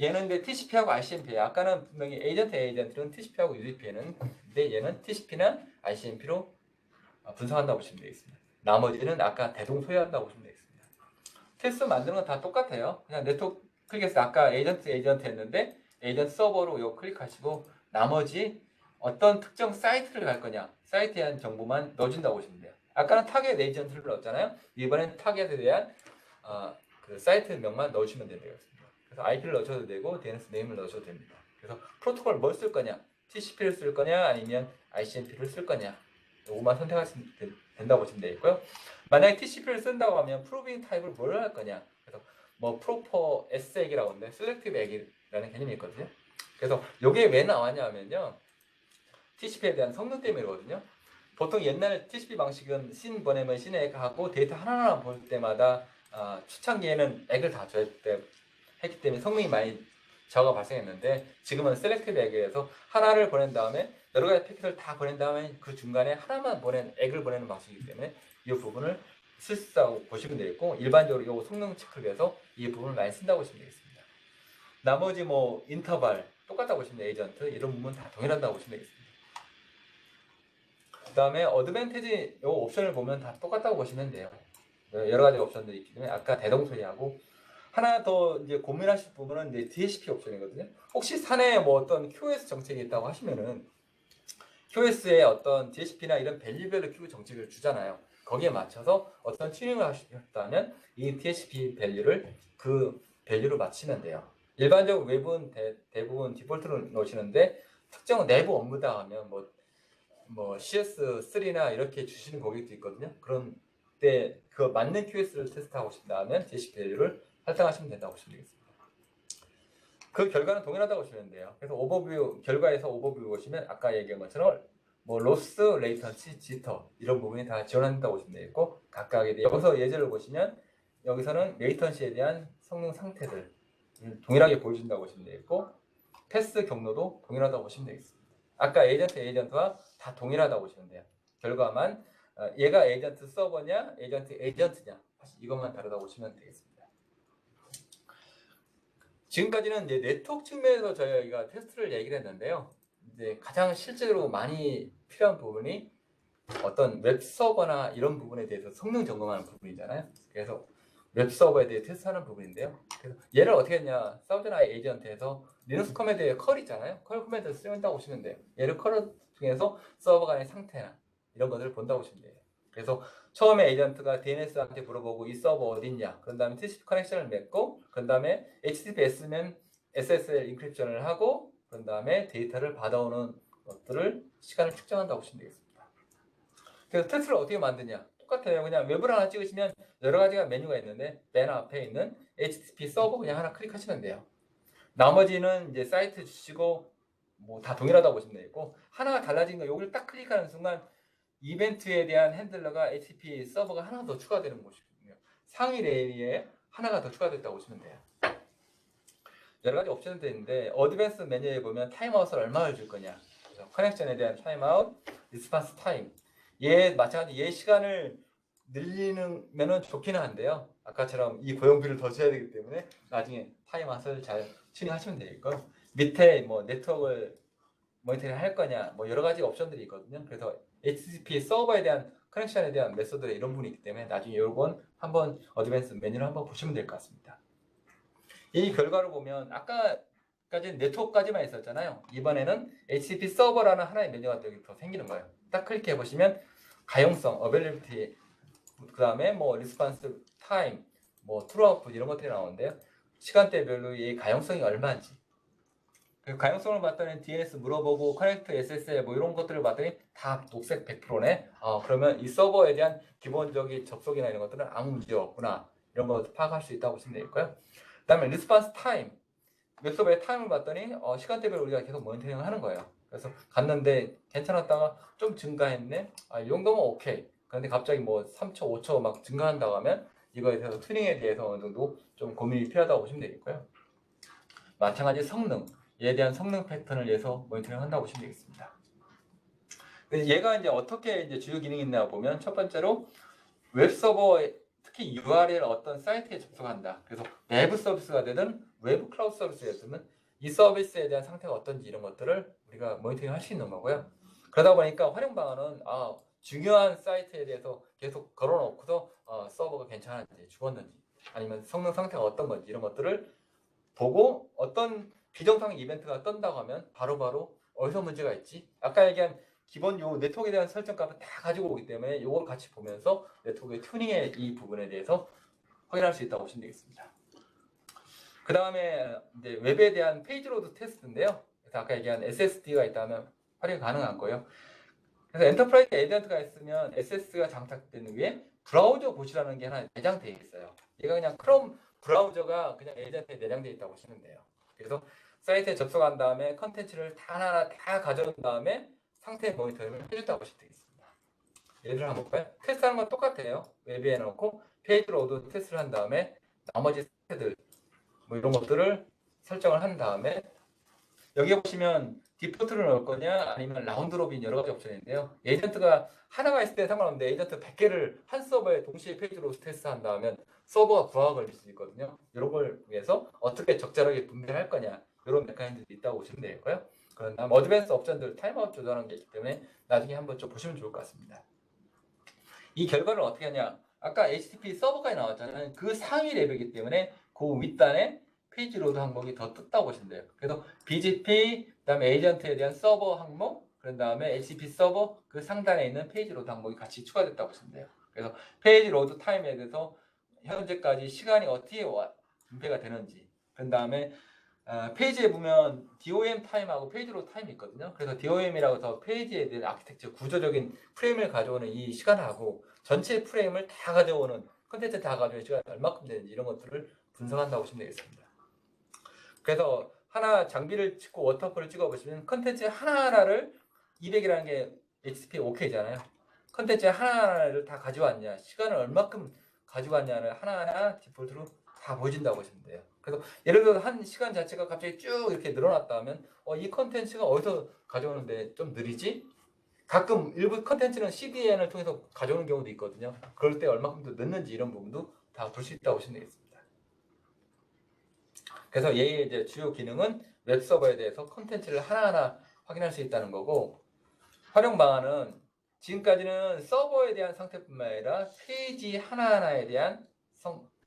얘는 이제 TCP하고 RCMP. 아까는 분명히 에이전트는 TCP하고 UDP는 근데 얘는 TCP는 RCMP로 분석한다고 보시면 되겠습니다. 나머지는 아까 대동소이한다고 보시면 되겠습니다. 테스트 만드는 건 다 똑같아요. 그냥 네트워크 클릭해서 아까 에이전트 했는데 에이전트 서버로 이거 클릭하시고 나머지 어떤 특정 사이트를 갈 거냐 사이트에 대한 정보만 넣어준다고 보시면 돼요. 아까는 타겟 에이전트를 넣었잖아요. 이번엔 타겟에 대한 그 사이트 명만 넣어주시면 되겠습니다. 그래서 IP를 넣으셔도 되고 DNS 네임을 넣으셔도 됩니다. 그래서 프로토콜 뭘 쓸 거냐 TCP를 쓸 거냐 아니면 ICMP를 쓸 거냐 요거만 선택하시면 된다고 보시면 되겠고요. 만약에 TCP를 쓴다고 하면 프로빙 타입을 뭘 할 거냐. 그래서 뭐 프로퍼 SEG이라고 하는데 셀렉티브 액이라는 개념이 있거든요. 그래서 이게 왜 나왔냐 하면요. TCP에 대한 성능 때문이거든요. 보통 옛날 TCP 방식은 신 보내면 신에 액하고 데이터 하나하나 볼 때마다 초창기에는 액을 다 했기 때문에 성능이 많이 저하가 발생했는데 지금은 셀렉티브 액에서 하나를 보낸 다음에 여러 가지 패킷을 다 보낸 다음에 그 중간에 하나만 액을 보내는 방식이기 때문에 이 부분을 쓸 수 있다고 보시면 되겠고 일반적으로 이 성능 체크를 위해서 이 부분을 많이 쓴다고 보시면 되겠습니다. 나머지 뭐 인터벌 똑같다고 보시면 에이전트 이런 부분 다 동일하다고 보시면 되겠습니다. 그 다음에 어드밴티지 이 옵션을 보면 다 똑같다고 보시면 돼요. 여러 가지 옵션들이 있기 때문에 아까 대동소이하고 하나 더 이제 고민하실 부분은 이제 DHCP 옵션이거든요. 혹시 사내에 뭐 어떤 QoS 정책이 있다고 하시면은 QoS에 어떤 DHCP나 이런 밸류별로 Q 정책을 주잖아요. 거기에 맞춰서 어떤 튜닝을 하셨다면 이 DHCP 밸류를 그 밸류로 맞추면 돼요. 일반적으로 외부는 대부분 디폴트로 놓으시는데 특정 내부 업무다 하면 뭐 CS3나 이렇게 주시는 고객도 있거든요. 그런 때 그 맞는 QoS를 테스트하고 싶다면 DHCP 밸류를 설정하시면 된다고 보시면 되겠습니다. 그 결과는 동일하다고 보시면 돼요. 그래서 오버뷰 결과에서 오버뷰 보시면 아까 얘기한 것처럼 뭐 로스, 레이턴시, 지터 이런 부분이 다 지원한다고 보시면 되겠고 각각에 대해 여기서 예제를 보시면 여기서는 레이턴시에 대한 성능 상태들 동일하게 보여준다고 보시면 되겠고 패스 경로도 동일하다고 보시면 되겠습니다. 아까 에이전트와 다 동일하다고 보시면 돼요. 결과만 얘가 에이전트 서버냐 에이전트냐 이것만 다르다고 보시면 되겠습니다. 지금까지는 이제 네트워크 측면에서 저희가 테스트를 얘기를 했는데요. 이제 가장 실제로 많이 필요한 부분이 어떤 웹 서버나 이런 부분에 대해서 성능 점검하는 부분이잖아요. 그래서 웹 서버에 대해 테스트하는 부분인데요. 그래서 얘를 어떻게 했냐? 사우드나이 에이전트에서 리눅스 커맨드에 컬 있잖아요. 컬 커맨드를 쓰는다고 보시면 돼요. 얘를 컬을 통해서 서버 간의 상태나 이런 것들을 본다고 보시면 돼요. 그래서 처음에 에이전트가 DNS한테 물어보고 이 서버 어딨냐. 그런 다음에 TCP 커넥션을 맺고 그런 다음에 HTTPS면 SSL 인크립션을 하고 그런 다음에 데이터를 받아오는 것들을 시간을 측정한다고 보시면 되겠습니다. 그래서 테스트를 어떻게 만드냐. 똑같아요. 그냥 웹을 하나 찍으시면 여러 가지가 메뉴가 있는데 맨 앞에 있는 HTTP 서버 그냥 하나 클릭하시면 돼요. 나머지는 이제 사이트 주시고 뭐 다 동일하다고 보시면 되겠고 하나가 달라진 거 여기를 딱 클릭하는 순간 이벤트에 대한 핸들러가 HTTP 서버가 하나 더 추가되는 것이거든요. 상위 레이에 하나가 더 추가됐다고 보시면 돼요. 여러 가지 옵션들이 있는데 어드밴스 메뉴에 보면 타임아웃을 얼마를 줄 거냐. 커넥션에 대한 타임아웃, 리스폰스 타임. 얘 마찬가지 얘 시간을 늘리면은 좋기는 한데요. 아까처럼 이 고용비를 더 줘야 되기 때문에 나중에 타임아웃을 잘 튜닝하시면 되겠고 밑에 뭐 네트워크를 모니터링 할 거냐 뭐 여러 가지 옵션들이 있거든요. 그래서 HTTP 서버에 대한 커넥션에 대한 메소드에 이런 부분이 있기 때문에 나중에 이건 한번 어드밴스 메뉴를 한번 보시면 될 것 같습니다. 이 결과를 보면 아까까지는 네트워크까지만 있었잖아요. 이번에는 HTTP 서버라는 하나의 메뉴가 더 생기는 거예요. 딱 클릭해 보시면 가용성, 어베일리비티, 그 다음에 뭐 리스폰스 타임, 뭐 트루아웃풋 이런 것들이 나오는데요. 시간대별로 이 가용성이 얼마인지 그 가용성을 봤더니 DNS 물어보고 커넥트 SSL 뭐 이런 것들을 봤더니 다 녹색 100%네. 그러면 이 서버에 대한 기본적인 접속이나 이런 것들은 아무 문제 없구나. 이런 거 파악할 수 있다고 보시면 되겠고요. 그다음에 리스폰스 타임. 웹서버의 타임을 봤더니 시간대별로 우리가 계속 모니터링을 하는 거예요. 그래서 갔는데 괜찮았다가 좀 증가했네. 이 정도면 오케이. 그런데 갑자기 뭐 3초, 5초 막 증가한다고 하면 이거에 대해서 튜닝에 대해서 어느 정도 좀 고민이 필요하다고 보시면 되겠고요. 마찬가지 성능에 대한 성능 패턴을 위해서 모니터링 한다고 보시면 되겠습니다. 얘가 이제 어떻게 이제 주요 기능이 있나 보면 첫 번째로 웹서버에 특히 URL 어떤 사이트에 접속한다. 그래서 내부 서비스가 되든 외부 클라우드 서비스였으면 이 서비스에 대한 상태가 어떤지 이런 것들을 우리가 모니터링 할 수 있는 거고요. 그러다 보니까 활용 방안은 중요한 사이트에 대해서 계속 걸어놓고서 서버가 괜찮은지 죽었는지 아니면 성능 상태가 어떤 건지 이런 것들을 보고 어떤 비정상 이벤트가 뜬다고 하면 바로바로 어디서 문제가 있지? 아까 얘기한 기본 요 네트워크에 대한 설정값을 다 가지고 오기 때문에 이걸 같이 보면서 네트워크의 튜닝의 이 부분에 대해서 확인할 수 있다고 보시면 되겠습니다. 그 다음에 이제 웹에 대한 페이지 로드 테스트인데요. 그래서 아까 얘기한 SSD가 있다면 활용이 가능한 거예요. 그래서 엔터프라이즈 에이전트가 있으면 SSD가 장착된 위에 브라우저 보시라는 게 하나 내장되어 있어요. 얘가 그냥 크롬 브라우저가 그냥 에이전트에 내장되어 있다고 보시면 돼요. 그래서 사이트에 접속한 다음에 컨텐츠를 하나하나 다 가져온 다음에 상태 모니터링을 해준다고 보시면 되겠습니다. 예를 들어 한번 볼까요? 테스트하는 건 똑같아요. 웹에 넣고 페이지 로드 테스트를 한 다음에 나머지 상태들 뭐 이런 것들을 설정을 한 다음에 여기 보시면 디포트를 넣을 거냐 아니면 라운드 로빈 여러 가지 옵션인데요. 에이전트가 하나가 있을 때 상관없는데 에이전트 100개를 한 서버에 동시에 페이지로 테스트한 다음에 서버가 부하가 걸릴 수 있거든요. 이런 걸 위해서 어떻게 적절하게 분배할 거냐 이런 메커니즘이 있다고 보시면 되겠고요. 그런 다음 어드밴스 옵션들 타임아웃 조절하는 게 있기 때문에 나중에 한번 좀 보시면 좋을 것 같습니다. 이 결과를 어떻게 하냐? 아까 HTTP 서버까지 나왔잖아요. 그 상위 레벨이기 때문에 그 윗단에 페이지 로드 항목이 더 떴다고 보시면 돼요. 그래서 BGP, 그다음에 에이전트에 대한 서버 항목, 그런 다음에 HTTP 서버 그 상단에 있는 페이지 로드 항목이 같이 추가됐다고 보시면 돼요. 그래서 페이지 로드 타임에 대해서 현재까지 시간이 어떻게 분배가 되는지, 그런 다음에 페이지에 보면 DOM 타임하고 페이지 로드 타임이 있거든요. 그래서 DOM이라고 해서 페이지에 대한 아키텍처 구조적인 프레임을 가져오는 이 시간하고 전체 프레임을 다 가져오는 컨텐츠 다 가져오는 시간이 얼마큼 되는지 이런 것들을 분석한다고 보시면 되겠습니다. 그래서 하나 장비를 찍고 워터폴을 찍어보시면 컨텐츠 하나하나를 200이라는 게 HTTP OK잖아요. 컨텐츠 하나하나를 다 가져왔냐, 시간을 얼마큼 가져왔냐를 하나하나 디폴트로 다 보여준다고 보시면 돼요. 그래서 예를 들어서 한 시간 자체가 갑자기 쭉 이렇게 늘어났다면 이 컨텐츠가 어디서 가져오는데 좀 느리지? 가끔 일부 컨텐츠는 CDN을 통해서 가져오는 경우도 있거든요. 그럴 때 얼마큼 더 늦는지 이런 부분도 다 볼 수 있다고 보시면 되겠습니다. 그래서 얘의 이제 주요 기능은 웹서버에 대해서 컨텐츠를 하나하나 확인할 수 있다는 거고, 활용 방안은 지금까지는 서버에 대한 상태뿐만 아니라 페이지 하나하나에 대한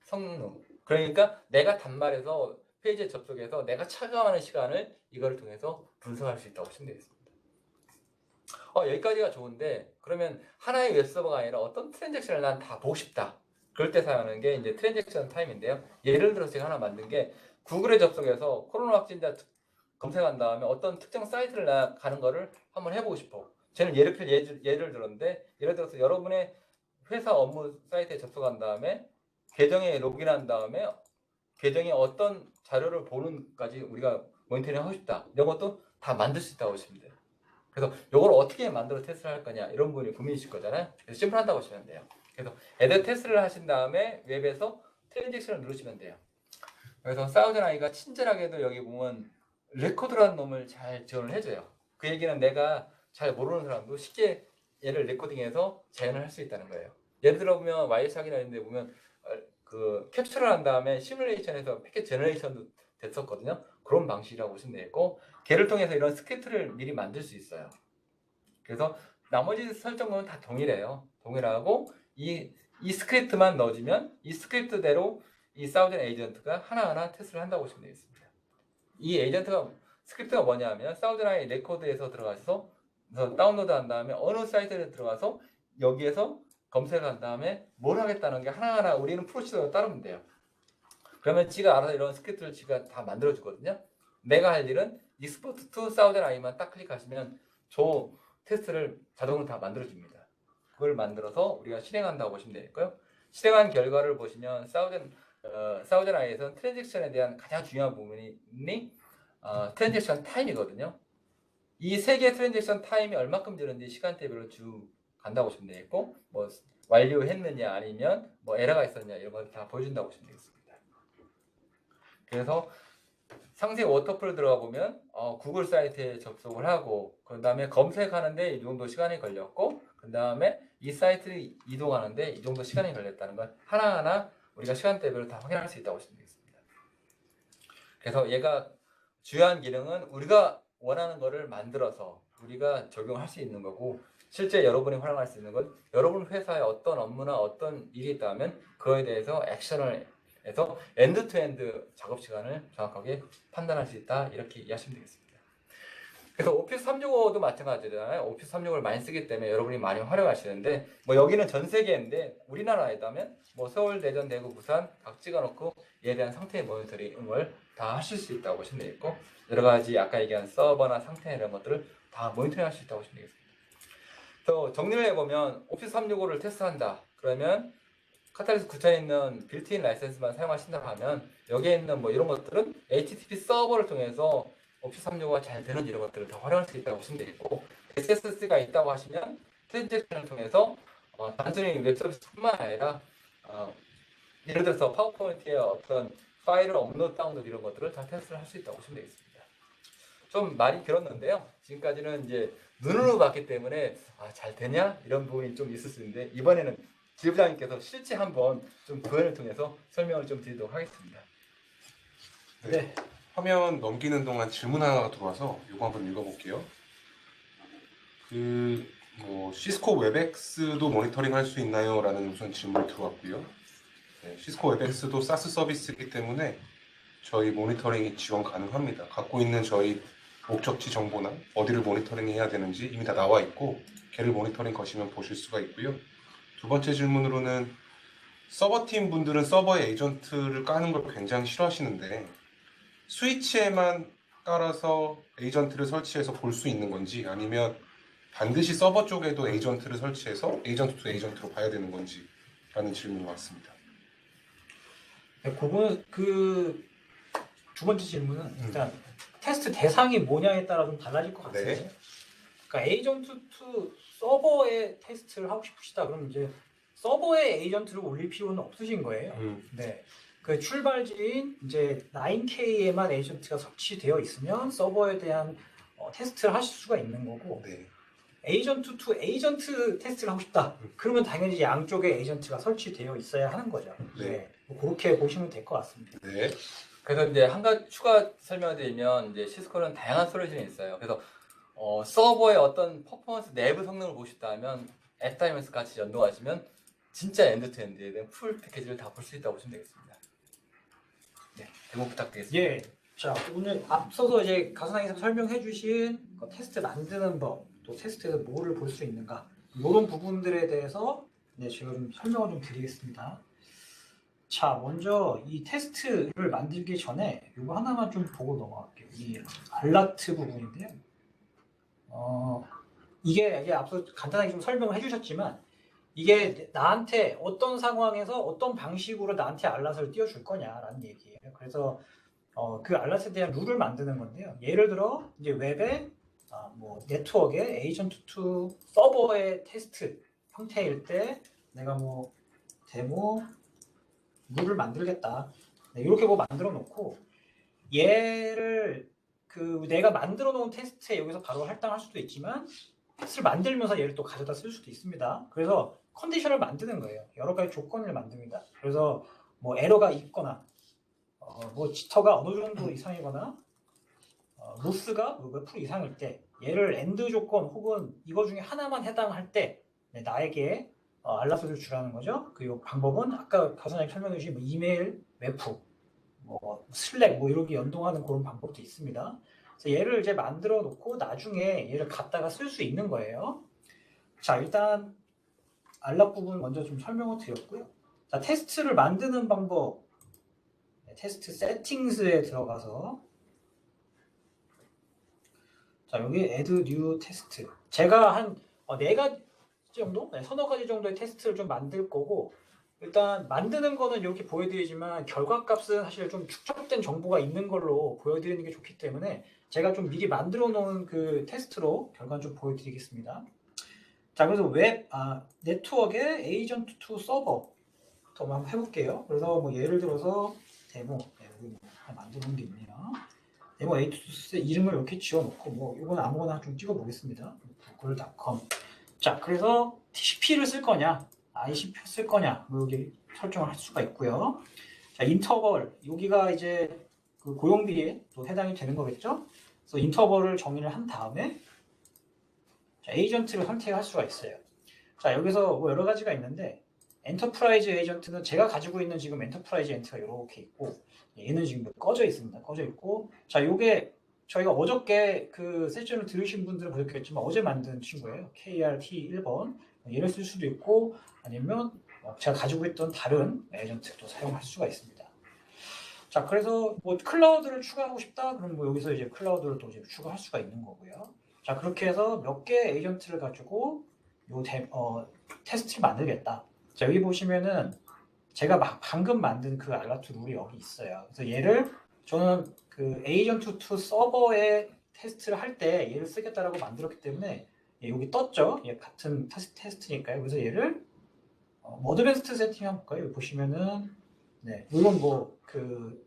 성능. 그러니까 내가 단말해서 페이지에 접속해서 내가 차감하는 시간을 이걸 통해서 분석할 수 있다고 보시면 되겠습니다. 여기까지가 좋은데 그러면 하나의 웹서버가 아니라 어떤 트랜잭션을 난 다 보고 싶다. 그럴 때 사용하는 게 이제 트랜잭션 타임인데요. 예를 들어서 제가 하나 만든 게 구글에 접속해서 코로나 확진자 검색한 다음에 어떤 특정 사이트를 가는 거를 한번 해보고 싶어. 저는 예를 들었는데 예를 들어서 여러분의 회사 업무 사이트에 접속한 다음에 계정에 로그인한 다음에 계정에 어떤 자료를 보는까지 우리가 모니터링 하고 싶다. 이런 것도 다 만들 수 있다고 보시면 돼요. 그래서 이걸 어떻게 만들어 테스트를 할 거냐 이런 분이 고민이실 거잖아요. 그래서 심플한다고 보시면 돼요. 그래서 애드 테스트를 하신 다음에 웹에서 트랜잭션을 누르시면 돼요. 그래서 사우전아이가 친절하게도 여기 보면 레코드라는 놈을 잘 지원을 해줘요. 그 얘기는 내가 잘 모르는 사람도 쉽게 얘를 레코딩해서 재현을 할 수 있다는 거예요. 예를 들어 보면 와이어샥이나 이런 데 보면 그 캡처를 한 다음에 시뮬레이션에서 패킷 제너레이션도 됐었거든요. 그런 방식이라고 보시면 되겠고, 걔를 통해서 이런 스크립트를 미리 만들 수 있어요. 그래서 나머지 설정은 다 동일해요. 동일하고 이 스크립트만 넣어주면 이 스크립트대로 이 사우전 에이전트가 하나하나 테스트를 한다고 보시면 되겠습니다. 이 스크립트가 뭐냐면 사우전아이 레코드에서 들어가서 다운로드 한 다음에 어느 사이트에 들어가서 여기에서 검색을 한 다음에 뭘 하겠다는 게 하나하나 우리는 프로시저를 따르면 돼요. 그러면 지가 알아서 이런 스크립트를 지가 다 만들어 주거든요. 내가 할 일은 익스포트 투 사우전아이만 딱 클릭하시면 저 테스트를 자동으로 다 만들어 줍니다. 그걸 만들어서 우리가 실행한다고 보시면 되겠고요. 실행한 결과를 보시면 사우전 사우저나이에서는 트랜잭션에 대한 가장 중요한 부분이 트랜잭션 타임이거든요. 이 세 개의 트랜잭션 타임이 얼마큼 되는지 시간대별로 쭉 간다고 보시면 되겠고, 뭐 완료했느냐 아니면 뭐 에러가 있었냐 이런 걸 다 보여준다고 보시면 되겠습니다. 그래서 상세 워터풀 들어가 보면 구글 사이트에 접속을 하고 그 다음에 검색하는데 이 정도 시간이 걸렸고 그 다음에 이 사이트를 이동하는데 이 정도 시간이 걸렸다는 걸 하나하나 우리가 시간대별로 다 확인할 수 있다고 보시면 되겠습니다. 그래서 얘가 주요한 기능은 우리가 원하는 거를 만들어서 우리가 적용할 수 있는 거고, 실제 여러분이 활용할 수 있는 건 여러분 회사에 어떤 업무나 어떤 일이 있다면 그거에 대해서 액션을 해서 엔드 투 엔드 작업 시간을 정확하게 판단할 수 있다, 이렇게 이해하시면 되겠습니다. 그래서 오피스 365도 마찬가지잖아요. 오피스 365를 많이 쓰기 때문에 여러분이 많이 활용하시는데, 뭐 여기는 전 세계인데 우리나라에다면 뭐 서울, 대전, 대구, 부산 각 찍어놓고 얘에 대한 상태 모니터링을 다 하실 수 있다고 보시면 되겠고, 여러 가지 아까 얘기한 서버나 상태 이런 것들을 다 모니터링 할 수 있다고 보시면 되겠습니다. 또 정리를 해보면 오피스 365를 테스트한다 그러면 카탈리스트 9차에 있는 빌트인 라이센스만 사용하신다고 하면 여기에 있는 뭐 이런 것들은 HTTP 서버를 통해서 오피스 365가 잘 되는 이런 것들을 다 활용할 수 있다고 보시면 되겠고, SSC가 있다고 하시면 트랜잭션을 통해서 단순히 웹서비스뿐만 아니라 예를 들어서 파워포인트에 어떤 파일을 업로드 다운로드 이런 것들을 다 테스트를 할 수 있다고 보시면 되겠습니다. 좀 말이 길었는데요. 지금까지는 이제 눈으로 봤기 때문에 잘 되냐 이런 부분이 좀 있을 수 있는데, 이번에는 지부장님께서 실제 한번 좀 구현을 통해서 설명을 좀 드리도록 하겠습니다. 네. 화면 넘기는 동안 질문 하나가 들어와서 이거 한번 읽어볼게요. 뭐 시스코 웹엑스도 모니터링 할 수 있나요? 라는 우선 질문이 들어왔고요. 네, 시스코 웹엑스도 사스 서비스이기 때문에 저희 모니터링이 지원 가능합니다. 갖고 있는 저희 목적지 정보나 어디를 모니터링 해야 되는지 이미 다 나와 있고, 걔를 모니터링 거시면 보실 수가 있고요. 두 번째 질문으로는 서버팀 분들은 서버에 에이전트를 까는 걸 굉장히 싫어하시는데 스위치에만 깔아서 에이전트를 설치해서 볼 수 있는 건지, 아니면 반드시 서버 쪽에도 에이전트를 설치해서 에이전트 투 에이전트로 봐야 되는 건지 라는 질문이 왔습니다. 네, 그거는 두 번째 질문은 일단 테스트 대상이 뭐냐에 따라 좀 달라질 것 같아요. 네. 그러니까 에이전트 투 서버에 테스트를 하고 싶으시다 그러면 이제 서버에 에이전트를 올릴 필요는 없으신 거예요. 네. 그 출발지인 이제 9K에만 에이전트가 설치되어 있으면 서버에 대한 테스트를 하실 수가 있는 거고, 네. 에이전트 투 에이전트 테스트를 하고 싶다. 그러면 당연히 양쪽에 에이전트가 설치되어 있어야 하는 거죠. 네. 뭐 그렇게 보시면 될 것 같습니다. 네. 그래서 이제 한 가지 추가 설명을 드리면, 이제 시스코는 다양한 솔루션이 있어요. 그래서 서버의 어떤 퍼포먼스 내부 성능을 보고 싶다면 앱다이먼스 같이 연동하시면 진짜 엔드투엔드에 대한 풀 패키지를 다 볼 수 있다고 보시면 되겠습니다. 네, 데모 부탁드리겠습니다. 예. 자, 오늘 앞서서 이제 가사상에서 설명해주신 테스트 만드는 법, 또 테스트에서 뭐를 볼 수 있는가, 이런 부분들에 대해서 제가 좀 설명을 좀 드리겠습니다. 자, 먼저 이 테스트를 만들기 전에 이거 하나만 좀 보고 넘어갈게요. 이 알라트 부분인데요. 이게 앞서 간단하게 좀 설명을 해주셨지만, 이게 나한테 어떤 상황에서 어떤 방식으로 나한테 알라트를 띄워줄 거냐라는 얘기예요. 그래서 그 알라트에 대한 룰을 만드는 건데요. 예를 들어 이제 웹에 뭐 네트워크에 에이전트 투 서버의 테스트 형태일 때 내가 뭐 데모 룰을 만들겠다. 네, 이렇게 뭐 만들어 놓고 얘를 내가 만들어 놓은 테스트에 여기서 바로 할당할 수도 있지만, 테스트를 만들면서 얘를 또 가져다 쓸 수도 있습니다. 그래서 컨디션을 만드는 거예요. 여러 가지 조건을 만듭니다. 그래서 뭐 에러가 있거나 뭐 지터가 어느 정도 이상이거나 로스가 몇 프로 이상일 때, 얘를 엔드 조건 혹은 이거 중에 하나만 해당할 때 나에게 알라트를 주라는 거죠. 그 방법은 아까 가사장님 설명해 주신 뭐 이메일, 웹프, 뭐 슬랙 뭐 이렇게 연동하는 그런 방법도 있습니다. 그래서 얘를 이제 만들어 놓고 나중에 얘를 갖다가 쓸 수 있는 거예요. 자, 일단 알라 부분 먼저 좀 설명을 드렸고요. 자, 테스트를 만드는 방법, 테스트 세팅스에 들어가서 자, 여기 add new 테스트, 제가 한 4가지 정도? 서너 가지 정도의 테스트를 좀 만들 거고, 일단 만드는 거는 이렇게 보여드리지만 결과값은 사실 좀 축적된 정보가 있는 걸로 보여드리는 게 좋기 때문에 제가 좀 미리 만들어 놓은 그 테스트로 결과는 좀 보여드리겠습니다. 자, 그래서 네트워크의 에이전트 투 서버 한번 해볼게요. 그래서 뭐 예를 들어서 데모, 여기 뭐 하나 만들어 놓은 게 있네요. 데모 A2 이름을 이렇게 지어놓고 뭐 이건 아무거나 좀 찍어보겠습니다. google.com. 자, 그래서 TCP를 쓸 거냐, ICP 쓸 거냐, 뭐 여기 설정을 할 수가 있고요. 자, 인터벌, 여기가 이제 그 고용비에 또 해당이 되는 거겠죠. 그래서 인터벌을 정의를 한 다음에 자, 에이전트를 선택할 수가 있어요. 자, 여기서 뭐 여러 가지가 있는데 엔터프라이즈 에이전트는 제가 가지고 있는 지금 엔터프라이즈 엔트가 이렇게 있고 얘는 지금 꺼져 있습니다. 꺼져 있고 자, 요게 저희가 어저께 그 세션을 들으신 분들은 보셨겠지만 어제 만든 친구예요. KRT 1번 얘를 쓸 수도 있고 아니면 제가 가지고 있던 다른 에이전트도 사용할 수가 있습니다. 자, 그래서 뭐 클라우드를 추가하고 싶다 그럼 뭐 여기서 이제 클라우드를 또 이제 추가할 수가 있는 거고요. 자, 그렇게 해서 몇 개의 에이전트를 가지고 요 테스트를 만들겠다. 자, 여기 보시면은 제가 방금 만든 그 알라트 룰이 여기 있어요. 그래서 얘를 저는 그 에이전트 투 서버에 테스트를 할 때 얘를 쓰겠다라고 만들었기 때문에 여기 떴죠. 얘 같은 테스트니까요. 그래서 얘를 어드밴스드 세팅 한번 볼까요? 여기 보시면은 네, 물론 뭐 그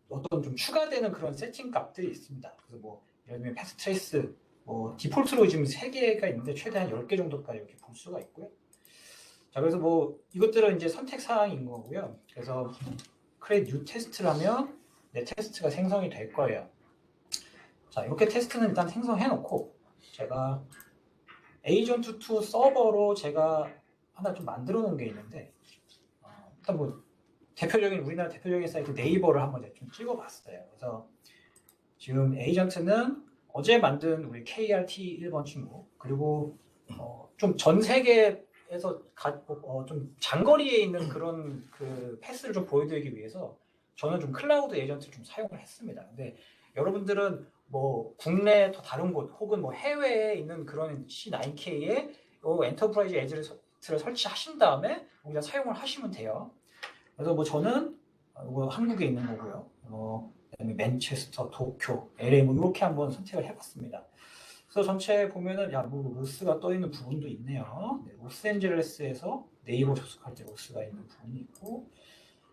어떤 좀 추가되는 그런 세팅 값들이 있습니다. 그래서 뭐 예를 들면 패스 트레이스 뭐 디폴트로 지금 3개가 있는데 최대한 10개 정도까지 이렇게 볼 수가 있고요. 자, 그래서 뭐 이것들은 이제 선택 사항인 거고요. 그래서 create new 테스트를 하면 내 테스트가 생성이 될 거예요. 자, 이렇게 테스트는 일단 생성해 놓고 제가 에이전트 투 서버로 제가 하나 좀 만들어 놓은 게 있는데 일단 뭐 우리나라 대표적인 사이트 네이버를 한번 좀 찍어봤어요. 그래서 지금 에이전트는 어제 만든 우리 KRT 1번 친구 그리고 좀 전 세계에서 좀 장거리에 있는 그런 그 패스를 좀 보여드리기 위해서 저는 좀 클라우드 에이전트를 좀 사용을 했습니다. 근데 여러분들은 뭐 국내 더 다른 곳 혹은 뭐 해외에 있는 그런 C9K에 엔터프라이즈 에이전트를 설치하신 다음에 여기다 사용을 하시면 돼요. 그래서 뭐 저는 이거 한국에 있는 거고요. 그다음에 맨체스터, 도쿄, LA 뭐 이렇게 한번 선택을 해봤습니다. 그래서 전체 보면은 뭐 로스가 떠 있는 부분도 있네요. 네, 로스앤젤레스에서 네이버 접속할 때 로스가 있는 부분이 있고,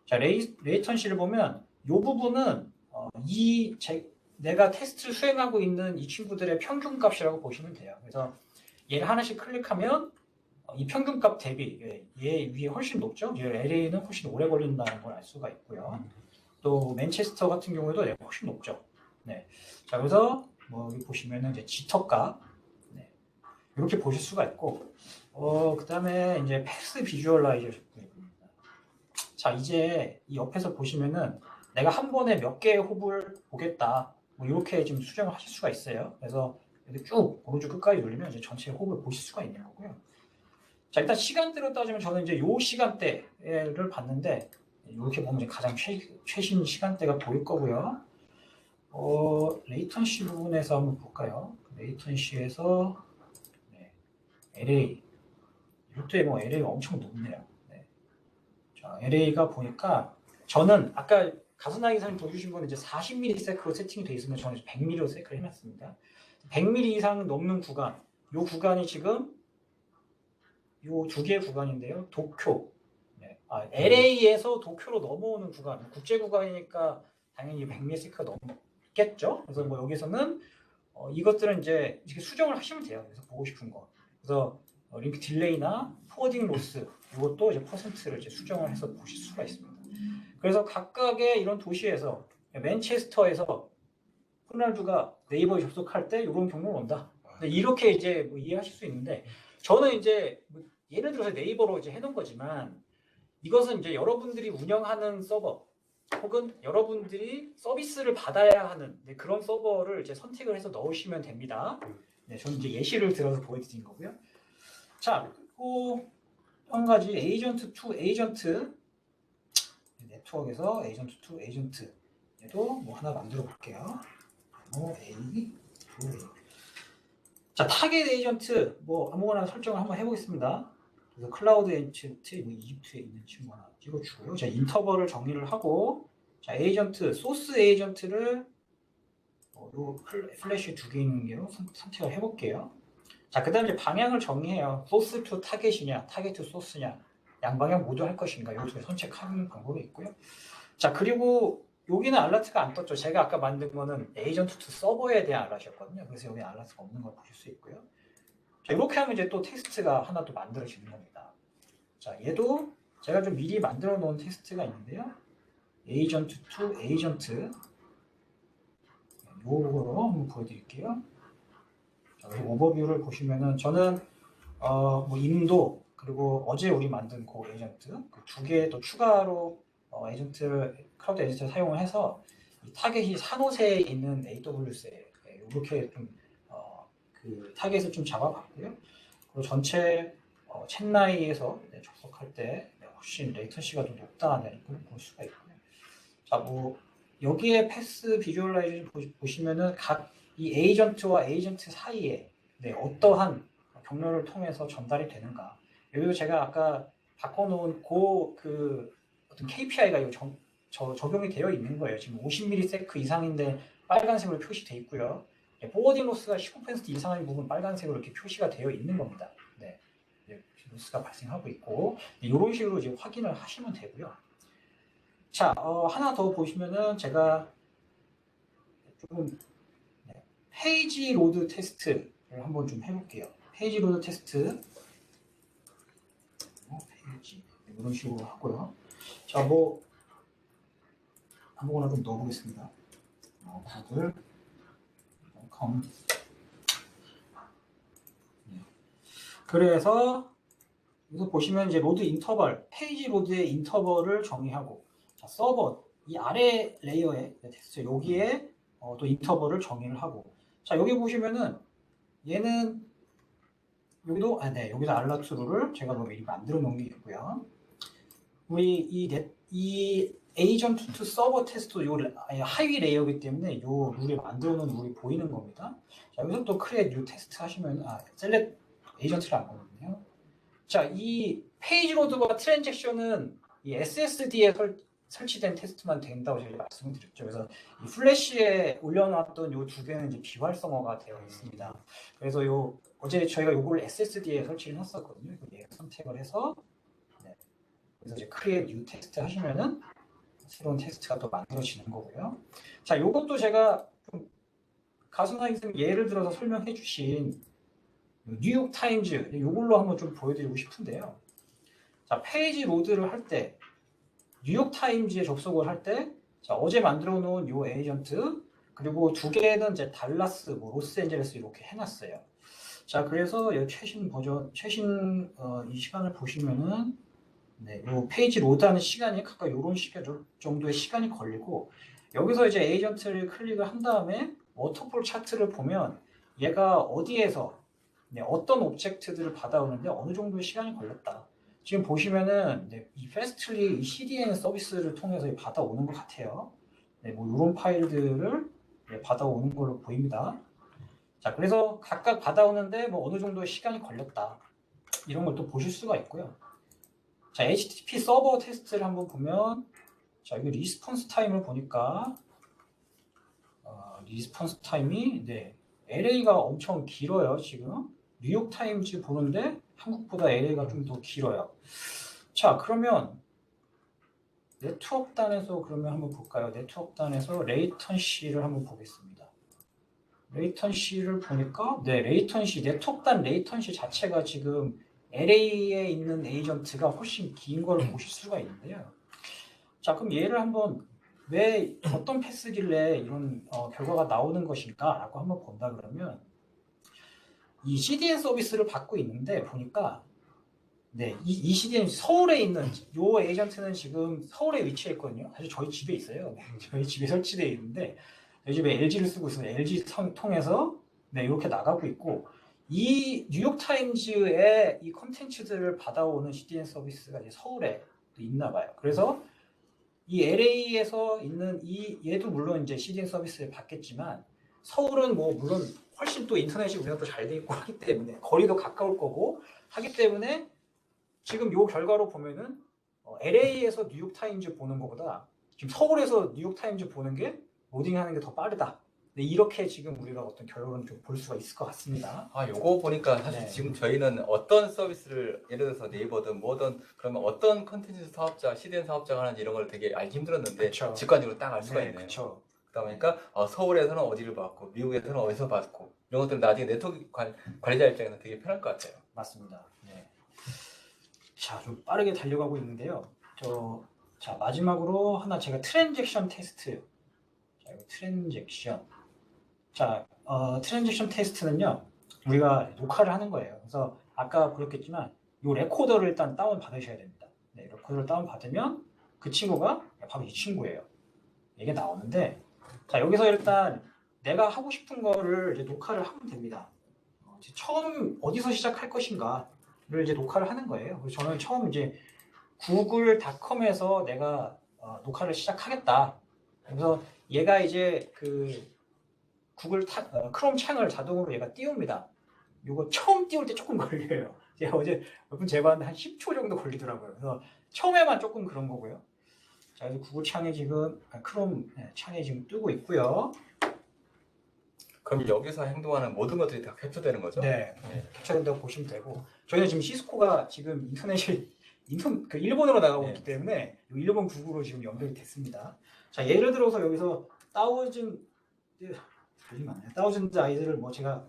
자 레이턴시를 보면 이 부분은 내가 테스트를 수행하고 있는 이 친구들의 평균값이라고 보시면 돼요. 그래서 얘를 하나씩 클릭하면 이 평균값 대비 얘 위에 훨씬 높죠. LA는 훨씬 오래 걸린다는 걸 알 수가 있고요. 또 맨체스터 같은 경우에도 훨씬 높죠. 네. 자, 그래서 뭐 여기 보시면은 이제 지터값 이렇게 보실 수가 있고, 그다음에 이제 패스 비주얼라이제이션. 자, 이제 이 옆에서 보시면은 내가 한 번에 몇 개의 홉을 보겠다. 뭐 이렇게 지금 수정을 하실 수가 있어요. 그래서 이렇게 쭉 오른쪽 끝까지 누르면 이제 전체 홉을 보실 수가 있는 거고요. 자, 일단 시간대로 따지면 저는 이제 요 시간대를 봤는데 이렇게 보면 이제 가장 최신 시간대가 보일 거고요. 레이턴시 부분에서 한번 볼까요? 레이턴시에서 LA 이것도 뭐 LA가 엄청 높네요. 네. 자, LA가 보니까 저는 아까 가스나기 사진 보여주신 분은 이제 40ms로 세팅이 돼 있으면 저는 100ms로 세팅을 해놨습니다. 100mm 이상 넘는 구간, 이 구간이 지금 요 두 개의 구간인데요. 도쿄, LA에서 도쿄로 넘어오는 구간, 국제 구간이니까 당연히 100ms가 넘겠죠. 그래서 뭐 여기서는 이것들은 이제 이렇게 수정을 하시면 돼요. 그래서 보고 싶은 거. 그래서 링크 딜레이나 포워딩 로스 이것도 이제 퍼센트를 이제 수정을 해서 보실 수가 있습니다. 그래서 각각의 이런 도시에서 맨체스터에서 호날두가 네이버에 접속할 때 이런 경우가 온다. 이렇게 이제 뭐 이해하실 수 있는데 저는 이제 뭐 예를 들어서 네이버로 이제 해놓은 거지만 이것은 이제 여러분들이 운영하는 서버 혹은 여러분들이 서비스를 받아야 하는 그런 서버를 이제 선택을 해서 넣으시면 됩니다. 네, 저는 이제 예시를 들어서 보여드린 거고요. 자, 그리고 한 가지 에이전트 투 에이전트 네트워크에서 에이전트 투 에이전트 얘도 뭐 하나 만들어 볼게요. A, 자, 타겟 에이전트 뭐 아무거나 설정을 한번 해보겠습니다. 그래서 클라우드 엔티티 이집트에 있는 친구 하나 찍어주고요. 자, 인터벌을 정의를 하고, 자, 에이전트, 소스 에이전트를 요 플래시 두 개 있는 게로 선택을 해볼게요. 자, 그 다음에 이제 방향을 정의해요. 소스 투 타겟이냐, 타겟 투 소스냐, 양방향 모두 할 것인가, 요 두 개 선택하는 방법이 있고요. 자, 그리고 여기는 알라트가 안 떴죠. 제가 아까 만든 거는 에이전트 투 서버에 대한 알라트였거든요. 그래서 여기 알라트가 없는 걸 보실 수 있고요. 자, 이렇게 하면 이제 또 텍스트가 하나 또 만들어지는 겁니다. 자, 얘도 제가 좀 미리 만들어 놓은 텍스트가 있는데요. 에이전트 투 에이전트. 요거로 한번 보여드릴게요. 자, 그래서 오버뷰를 보시면은 저는 뭐 임도 그리고 어제 우리 만든 그 에이전트 그 두 개 또 추가로 에이전트를 클라우드 에이전트를 사용을 해서 이 타겟이 산호세에 있는 AWS에 이렇게 좀 그 타겟을 좀 잡아봤고요. 그리고 전체 챗나이에서 접속할 때 훨씬 레이턴시가 좀 높다는 걸 볼 수가 있고요. 자, 뭐 여기에 패스 비주얼라이제이션 보시면은 각 이 에이전트와 에이전트 사이에 어떠한 경로를 통해서 전달이 되는가. 여기도 제가 아까 바꿔놓은 그 어떤 KPI가 이거 적용이 되어 있는 거예요. 지금 50ms 이상인데 빨간색으로 표시되어 있고요. 포워딩 로스가 15% 이상의 부분 빨간색으로 이렇게 표시가 되어 있는 겁니다. 네, 로스가 발생하고 있고 이런 식으로 이제 확인을 하시면 되고요. 자, 하나 더 보시면은 제가 조금 페이지 로드 테스트를 한번 좀 해볼게요. 페이지 로드 테스트. 페이지 이런 식으로 하고요. 자, 뭐 아무거나 좀 넣어보겠습니다. 구글 컴. 그래서 여기서 보시면 이제 로드 인터벌, 페이지 로드의 인터벌을 정의하고, 자, 서버 이 아래 레이어의 텍스트 여기에 또 인터벌을 정의를 하고, 자, 여기 보시면은 얘는 여기도 여기다 알라트루를 제가 미리 만들어 놓은 게 있고요. 우리 이 에이전트 투 서버 테스트 요 하위 레이어이기 때문에 요 룰을 만들어 놓은 룰이 보이는 겁니다. 자, 여기서 또 크리에이트 뉴 테스트 하시면 셀렉 에이전트를 안 거거든요. 자, 이 페이지 로드와 트랜잭션은 이 SSD에 설치된 테스트만 된다고 제가 말씀을 드렸죠. 그래서 이 플래시에 올려놨던 요 두 개는 이제 비활성화가 되어 있습니다. 그래서 어제 저희가 요거를 SSD에 설치를 했었거든요. 얘 선택을 해서 그래서 이제 create new 테스트 하시면은 새로운 테스트가 또 만들어지는 거고요. 자, 요것도 제가 좀 가순상 선생님 예를 들어서 설명해 주신 뉴욕 타임즈 요걸로 한번 좀 보여드리고 싶은데요. 자, 페이지 로드를 할 때 뉴욕 타임즈에 접속을 할 때 자, 어제 만들어 놓은 요 에이전트 그리고 두 개는 이제 달라스, 뭐 로스앤젤레스 이렇게 해놨어요. 자, 그래서 이 최신 버전, 이 시간을 보시면은 요 페이지 로드하는 시간이 각각 이런 정도의 시간이 걸리고 여기서 이제 에이전트를 클릭을 한 다음에 워터폴 차트를 보면 얘가 어디에서 어떤 오브젝트들을 받아오는데 어느 정도의 시간이 걸렸다. 지금 보시면은 이 패스트리 이 CDN 서비스를 통해서 받아오는 것 같아요. 뭐 이런 파일들을 받아오는 걸로 보입니다. 자, 그래서 각각 받아오는데 뭐 어느 정도의 시간이 걸렸다. 이런 걸 또 보실 수가 있고요. 자, HTTP 서버 테스트를 한번 보면 자, 여기 리스폰스 타임을 보니까 리스폰스 타임이 LA가 엄청 길어요. 지금 뉴욕 타임즈 보는데 한국보다 LA가 좀 더 길어요. 자, 그러면 네트워크단에서 그러면 한번 볼까요? 네트워크단에서 레이턴시를 한번 보겠습니다. 레이턴시를 보니까 레이턴시, 네트워크단 레이턴시 자체가 지금 LA에 있는 에이전트가 훨씬 긴 걸 보실 수가 있는데요. 자, 그럼 얘를 한번 왜 어떤 패스길래 이런 결과가 나오는 것인가 라고 한번 본다 그러면 이 CDN 서비스를 받고 있는데 보니까 이 CDN 서울에 있는 요 에이전트는 지금 서울에 위치해 있거든요. 사실 저희 집에 있어요. 저희 집에 설치되어 있는데 저희 집에 LG를 쓰고 있어요. LG 통해서 이렇게 나가고 있고 이 뉴욕 타임즈의 이 콘텐츠들을 받아오는 CDN 서비스가 이제 서울에 있나 봐요. 그래서 이 LA에서 있는 얘도 물론 이제 CDN 서비스를 받겠지만 서울은 뭐 물론 훨씬 또 인터넷이 우리가 또 잘 돼 있고 하기 때문에 거리도 가까울 거고 하기 때문에 지금 요 결과로 보면은 LA에서 뉴욕타임즈 보는 것보다 지금 서울에서 뉴욕타임즈 보는 게 로딩하는 게 더 빠르다. 네, 이렇게 지금 우리가 어떤 결론을 좀 볼 수가 있을 것 같습니다. 요거 보니까 사실 네. 지금 저희는 어떤 서비스를 예를 들어서 네이버든 뭐든 그러면 어떤 컨텐츠 사업자, CDN 사업자가 하는지 이런 걸 되게 알기 힘들었는데 그쵸. 직관적으로 딱 알 수가 있네요. 그렇죠. 그러다 보니까 서울에서는 어디를 받고 미국에서는 어디서 받고 이런 것들 나중에 네트워크 관리자 입장에서는 되게 편할 것 같아요. 맞습니다. 네. 자, 좀 빠르게 달려가고 있는데요. 자, 마지막으로 하나 제가 트랜잭션 테스트. 자, 이거 트랜잭션. 자, 트랜잭션 테스트는요, 우리가 녹화를 하는 거예요. 그래서 아까 보였겠지만, 이 레코더를 일단 다운 받으셔야 됩니다. 네, 레코더를 다운 받으면 그 친구가 바로 이 친구예요. 이게 나오는데, 자, 여기서 일단 내가 하고 싶은 거를 이제 녹화를 하면 됩니다. 이제 처음 어디서 시작할 것인가를 이제 녹화를 하는 거예요. 그래서 저는 처음 이제 구글.com에서 내가 녹화를 시작하겠다. 그래서 얘가 이제 그 구글 크롬 창을 자동으로 얘가 띄웁니다. 이거 처음 띄울 때 조금 걸려요. 제가 어제 몇 분 재봤는데 한 10초 정도 걸리더라고요. 그래서 처음에만 조금 그런 거고요. 자, 그래서 구글 창에 지금 크롬 창에 지금 뜨고 있고요. 그럼 여기서 행동하는 모든 것들이 다 캡처되는 거죠? 네, 캡처된다고 보시면 되고 저희는 지금 시스코가 지금 그 일본으로 나가고 있기 때문에 일본 구글로 지금 연결이 됐습니다. 자, 예를 들어서 여기서 다우즌드 아이들을 뭐 제가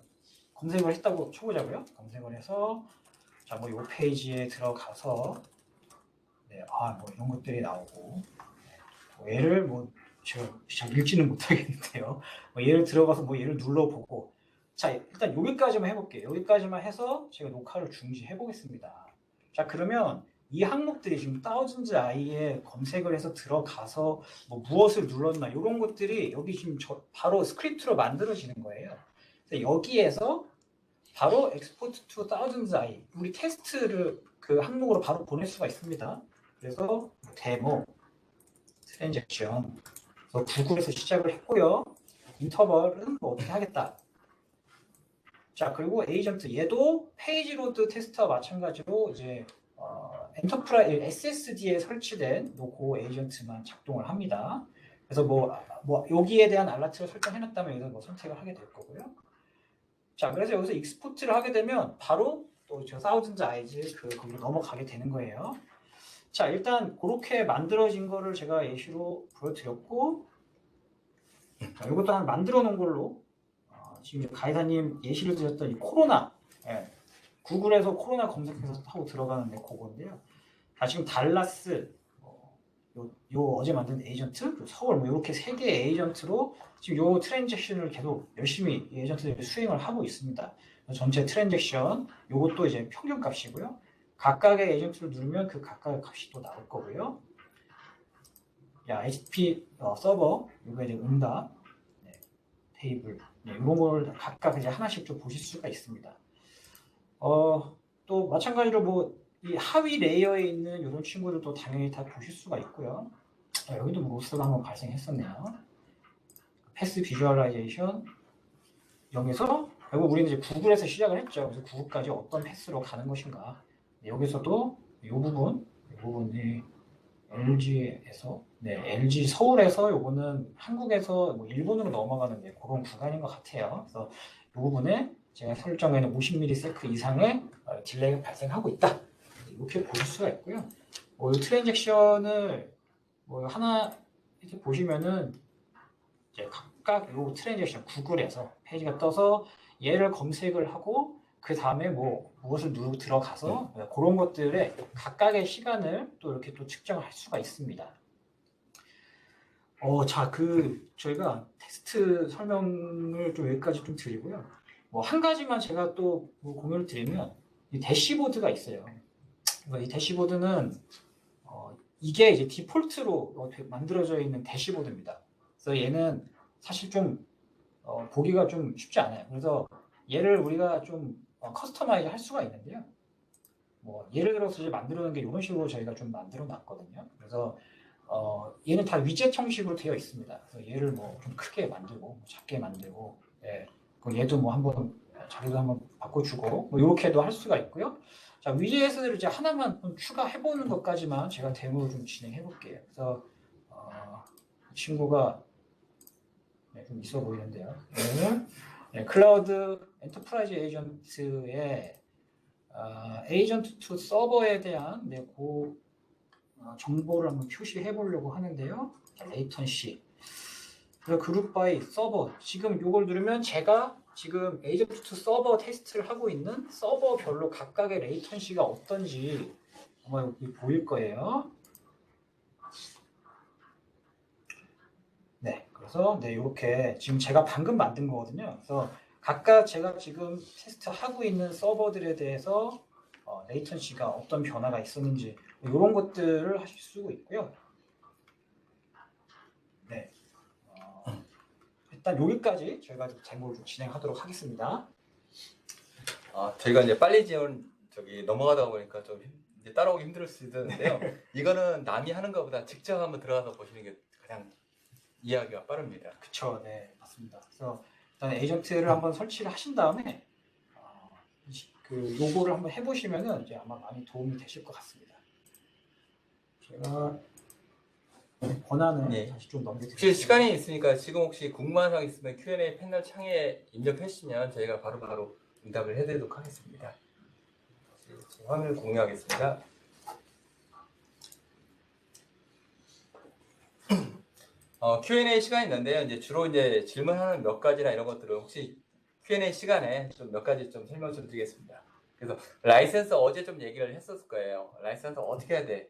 검색을 했다고 쳐보자고요. 검색을 해서 자, 뭐 요 페이지에 들어가서 뭐 이런 것들이 나오고 뭐 얘를 뭐 제가 잘 읽지는 못하겠는데요. 뭐 얘를 들어가서 뭐 얘를 눌러보고 자, 일단 여기까지만 해볼게요. 여기까지만 해서 제가 녹화를 중지해 보겠습니다. 자, 그러면 이 항목들이 지금 다우즌즈 아이에 검색을 해서 들어가서 뭐 무엇을 눌렀나 이런 것들이 여기 지금 바로 스크립트로 만들어지는 거예요. 그래서 여기에서 바로 엑스포트 투 다우즌즈 아이 우리 테스트를 그 항목으로 바로 보낼 수가 있습니다. 그래서 데모 트랜잭션 구글에서 시작을 했고요. 인터벌은 뭐 어떻게 하겠다. 자, 그리고 에이전트 얘도 페이지 로드 테스트와 마찬가지로 이제 엔터프라이즈 SSD에 설치된 그 에이전트만 작동을 합니다. 그래서 뭐 여기에 대한 알라트를 설정해놨다면 여기서 뭐 선택을 하게 될 거고요. 자, 그래서 여기서 익스포트를 하게 되면 바로 또 저 사우즌즈 아이즈 거기로 넘어가게 되는 거예요. 자, 일단 그렇게 만들어진 거를 제가 예시로 보여드렸고, 자, 이것도 한 만들어 놓은 걸로 지금 가이사님 예시를 드렸던 이 코로나, 구글에서 코로나 검색해서 하고 들어가는데 그건데요. 지금 달라스, 요 어제 만든 에이전트, 서울 뭐 이렇게 세 개의 에이전트로 지금 요 트랜잭션을 계속 열심히 에이전트들이 수행을 하고 있습니다. 전체 트랜잭션, 요것도 이제 평균값이고요. 각각의 에이전트를 누르면 그 각각의 값이 또 나올 거고요. HTTP 서버, 요거 이제 응답, 테이블, 이런 걸 각각 이제 하나씩 좀 보실 수가 있습니다. 또 마찬가지로 뭐 이 하위 레이어에 있는 이런 친구들도 당연히 다 보실 수가 있고요. 여기도 뭐 로스가 한번 발생했었네요. 패스 비주얼라이제이션 여기서 결국 우리는 이제 구글에서 시작을 했죠. 그래서 구글까지 어떤 패스로 가는 것인가. 여기서도 이 부분이 LG에서 LG 서울에서 요거는 한국에서 뭐 일본으로 넘어가는 그런 구간인 것 같아요. 그래서 이 부분에 제가 설정에는 50ms 이상의 딜레이가 발생하고 있다. 이렇게 보실 수가 있고요. 이 트랜잭션을 뭐 하나 이렇게 보시면은 이제 각각 이 트랜잭션 구글에서 페이지가 떠서 얘를 검색을 하고 그 다음에 뭐 무엇을 누르고 들어가서 그런 것들의 각각의 시간을 또 이렇게 또 측정을 할 수가 있습니다. 자, 저희가 테스트 설명을 좀 여기까지 좀 드리고요. 뭐 한 가지만 제가 또 공유를 드리면 이 대시보드가 있어요. 이 대시보드는 이게 이제 디폴트로 만들어져 있는 대시보드입니다. 그래서 얘는 사실 좀 보기가 좀 쉽지 않아요. 그래서 얘를 우리가 좀 커스터마이즈 할 수가 있는데요. 뭐 예를 들어서 이제 만들어 놓은 게 이런 식으로 저희가 좀 만들어 놨거든요. 그래서 얘는 다 위젯 형식으로 되어 있습니다. 그래서 얘를 뭐 좀 크게 만들고 작게 만들고, 얘도 뭐 한번 자리도 한번 바꿔주고 뭐 이렇게도 할 수가 있고요. 자, 위젯을 이제 하나만 좀 추가해보는 것까지만 제가 데모를 좀 진행해볼게요. 그래서 이 친구가 좀 있어 보이는데요. 클라우드 엔터프라이즈 에이전트의 에이전트 투 서버에 대한 그 정보를 한번 표시해 보려고 하는데요. 레이턴시. 그래서 그룹 바이 서버. 지금 이걸 누르면 제가 지금 에이전트 투 서버 테스트를 하고 있는 서버별로 각각의 레이턴시가 어떤지 아마 여기 보일 거예요. 네, 그래서 이렇게 지금 제가 방금 만든 거거든요. 그래서 각각 제가 지금 테스트하고 있는 서버들에 대해서 레이턴시가 어떤 변화가 있었는지 이런 것들을 하실 수 있고요. 네, 일단 여기까지 저희가 데모를 좀 진행하도록 하겠습니다. 저희가 이제 빨리 지원 넘어가다 보니까 좀 이제 따라오기 힘들 수도 있는데요. 이거는 남이 하는 것보다 직접 한번 들어가서 보시는 게 가장 이해하기가 빠릅니다. 그쵸, 네, 맞습니다. 그래서 일단 에이전트를 한번 설치를 하신 다음에 그 요거를 한번 해보시면은 이제 아마 많이 도움이 되실 것 같습니다. 제가 권한을 네. 다시 좀 넘겨드릴게요. 혹시 시간이 있으니까 지금 혹시 궁금한 사항 있으면 Q&A 패널 창에 입력해 주시면 저희가 바로 응답을 해드리도록 하겠습니다. 지금 화면을 공유하겠습니다. Q&A 시간이 있는데요. 이제 주로 이제 질문하는 몇 가지나 이런 것들을 혹시 Q&A 시간에 좀 몇 가지 좀 설명 좀 드리겠습니다. 그래서 라이센스 어제 좀 얘기를 했었을 거예요. 라이센스 어떻게 해야 돼?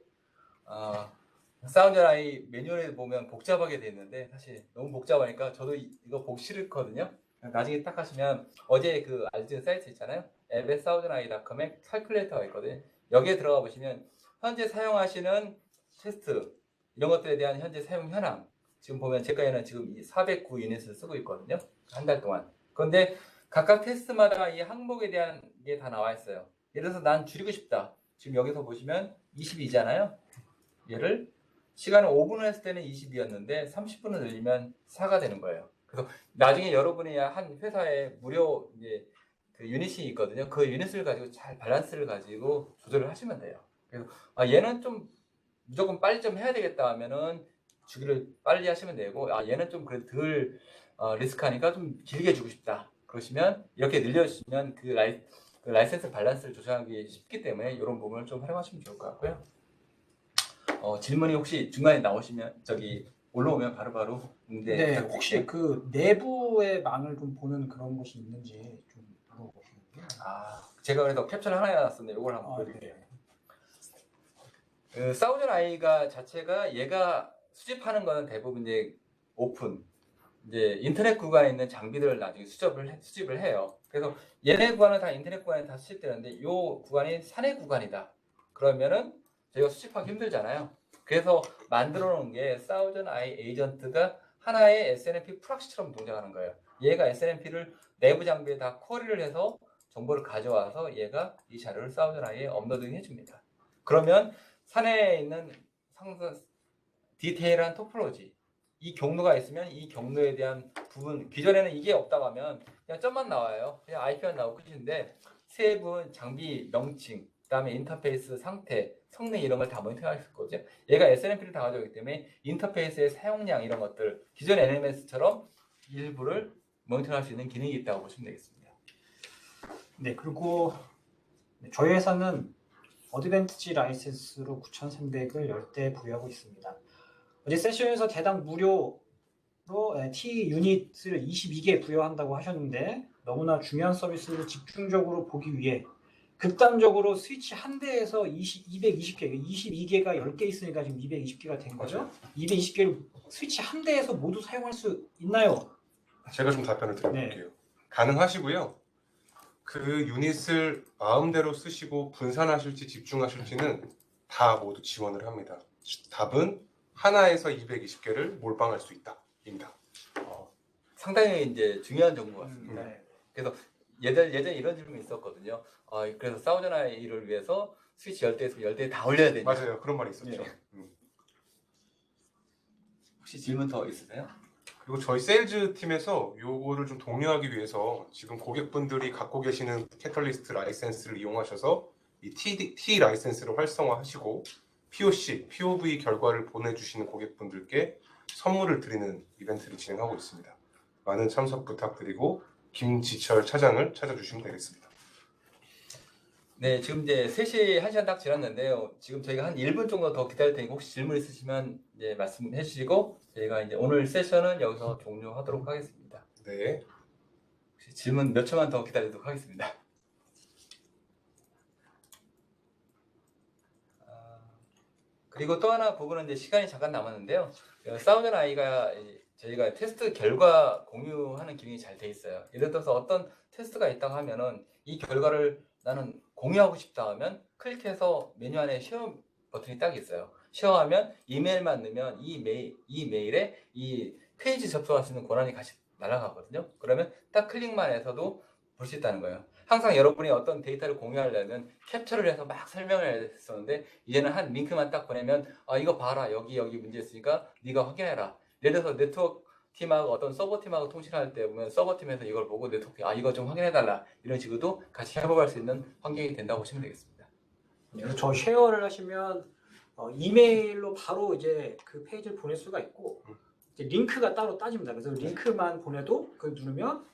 사운드라이 매뉴얼에 보면 복잡하게 돼 있는데 사실 너무 복잡하니까 저도 이거 보기 싫거든요. 나중에 딱 하시면 어제 그 알려진 사이트 있잖아요. fsaudioneye.com에 칼큘레이터가 있거든요. 여기에 들어가 보시면 현재 사용하시는 테스트 이런 것들에 대한 현재 사용 현황 지금 보면 제 거에는 지금 409 유닛을 쓰고 있거든요. 한 달 동안. 그런데 각각 테스트마다 이 항목에 대한 게 다 나와 있어요. 예를 들어서 난 줄이고 싶다. 지금 여기서 보시면 22잖아요. 얘를 시간을 5분을 했을 때는 22였는데 30분을 늘리면 4가 되는 거예요. 그래서 나중에 여러분이 한 회사에 무료 이제 그 유닛이 있거든요. 그 유닛을 가지고 잘 밸런스를 가지고 조절을 하시면 돼요. 그래서 얘는 좀 무조건 빨리 좀 해야 되겠다 하면은 주기를 빨리 하시면 되고 얘는 좀 그래도 덜 리스크하니까 좀 길게 주고 싶다. 그러시면 이렇게 늘려주시면 그 라이센스 밸런스를 조절하기 쉽기 때문에 이런 부분을 좀 활용하시면 좋을 것 같고요. 질문이 혹시 중간에 나오시면 올라오면 바로바로 네, 혹시 그 내부의 망을 좀 보는 그런 곳이 있는지 좀 물어보시는데요. 제가 그래서 캡처를 하나 해놨었는데 이걸 한번 보여드릴게요. 그 사우전아이가 자체가 얘가 수집하는 거는 대부분 이제 오픈 이제 인터넷 구간에 있는 장비들을 나중에 수집을 해요. 그래서 얘네 구간은 다 인터넷 구간에 다 수집되는데 이 구간이 사내 구간이다. 그러면은 저희가 수집하기 힘들잖아요. 그래서 만들어 놓은 게 사우전아이 에이전트가 하나의 SNMP 프락시처럼 동작하는 거예요. 얘가 SNMP를 내부 장비에 다 쿼리를 해서 정보를 가져와서 얘가 이 자료를 사우전아이에 업로딩 해줍니다. 그러면 사내에 있는 디테일한 토폴로지 이 경로가 있으면 이 경로에 대한 부분 기존에는 이게 없다고 하면 그냥 점만 나와요. 그냥 IP만 나오고 끝인데 세부 장비 명칭 그다음에 인터페이스 상태 성능 이런 걸 다 모니터링할 수 있거든요. 얘가 SNMP를 다 가져오기 때문에 인터페이스의 사용량 이런 것들 기존 NMS처럼 일부를 모니터링할 수 있는 기능이 있다고 보시면 되겠습니다. 네, 그리고 저희 회사는 어드밴티지 라이센스로 9,300을 10대 부여하고 있습니다. 어제 세션에서 대당 무료로 T 유닛을 22개 부여한다고 하셨는데 너무나 중요한 서비스를 집중적으로 보기 위해 극단적으로 스위치 한 대에서 220개, 22개가 10개 있으니까 지금 220개가 된 거죠. 220개를 스위치 한 대에서 모두 사용할 수 있나요? 제가 좀 답변을 드려볼게요. 네. 가능하시고요. 그 유닛을 마음대로 쓰시고 분산하실지 집중하실지는 다 모두 지원을 합니다. 답은 하나에서 220개를 몰빵할 수 있다입니다. 상당히 이제 중요한 정보 같습니다. 네. 그래서 예전에 이런 질문이 있었거든요. 그래서 사우전아이를 위해서 스위치 10대에서 10대 다 올려야 되냐? 맞아요. 그런 말이 있었죠. 네. 혹시 질문 더 있으세요? 그리고 저희 세일즈 팀에서 요거를 좀 독려하기 위해서 지금 고객분들이 갖고 계시는 캐털리스트 라이센스를 이용하셔서 이 T 라이센스를 활성화하시고 POC, POV 결과를 보내주시는 고객분들께 선물을 드리는 이벤트를 진행하고 있습니다. 많은 참석 부탁드리고 김지철 차장을 찾아주시면 되겠습니다. 네, 지금 이제 3시 1시간 딱 지났는데요. 지금 저희가 한 1분 정도 더 기다릴 테니까 혹시 질문 있으시면 이제 말씀해 주시고 저희가 이제 오늘 세션은 여기서 종료하도록 하겠습니다. 네. 혹시 질문 몇 초만 더 기다리도록 하겠습니다. 그리고 또 하나 부분은 이제 시간이 잠깐 남았는데요. 사우전 아이가 저희가 테스트 결과 공유하는 기능이 잘 돼 있어요. 예를 들어서 어떤 테스트가 있다고 하면은 이 결과를 나는 공유하고 싶다 하면 클릭해서 메뉴 안에 쉐어 버튼이 딱 있어요. 쉐어하면 이메일만 넣으면 이 메일에 이 페이지 접속할 수 있는 권한이 같이 날아가거든요. 그러면 딱 클릭만 해서도 볼 수 있다는 거예요. 항상 여러분이 어떤 데이터를 공유하려면 캡처를 해서 막 설명을 했었는데 이제는 한 링크만 딱 보내면 이거 봐라 여기 문제 있으니까 네가 확인해라. 예를 들어서 네트워크 팀하고 어떤 서버 팀하고 통신할 때 보면 서버 팀에서 이걸 보고 네트워크 이거 좀 확인해달라 이런 식으로도 같이 협업할 수 있는 환경이 된다고 보시면 되겠습니다. 그래서 저 쉐어를 하시면 이메일로 바로 이제 그 페이지를 보낼 수가 있고 이제 링크가 따로 따집니다. 그래서 링크만 보내도 그 누르면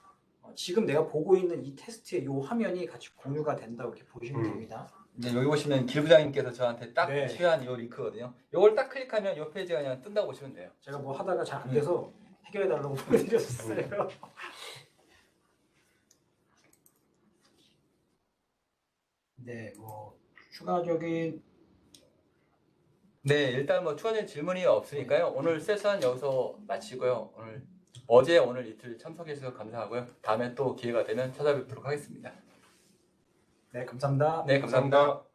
지금 내가 보고 있는 이 테스트의 이 화면이 같이 공유가 된다고 이렇게 보시면 됩니다. 이제 여기 보시면 길 부장님께서 저한테 딱 네. 쉐어한 이 링크거든요. 이걸 딱 클릭하면 이 페이지가 그냥 뜬다고 보시면 돼요. 제가 뭐 하다가 잘 안 돼서 해결해달라고 보내드렸어요. 네, 뭐 추가적인 네, 일단 뭐 추가적인 질문이 없으니까요. 오늘 세션 여기서 마치고요. 오늘 이틀 참석해 주셔서 감사하고요. 다음에 또 기회가 되면 찾아뵙도록 하겠습니다. 네, 감사합니다. 네, 감사합니다.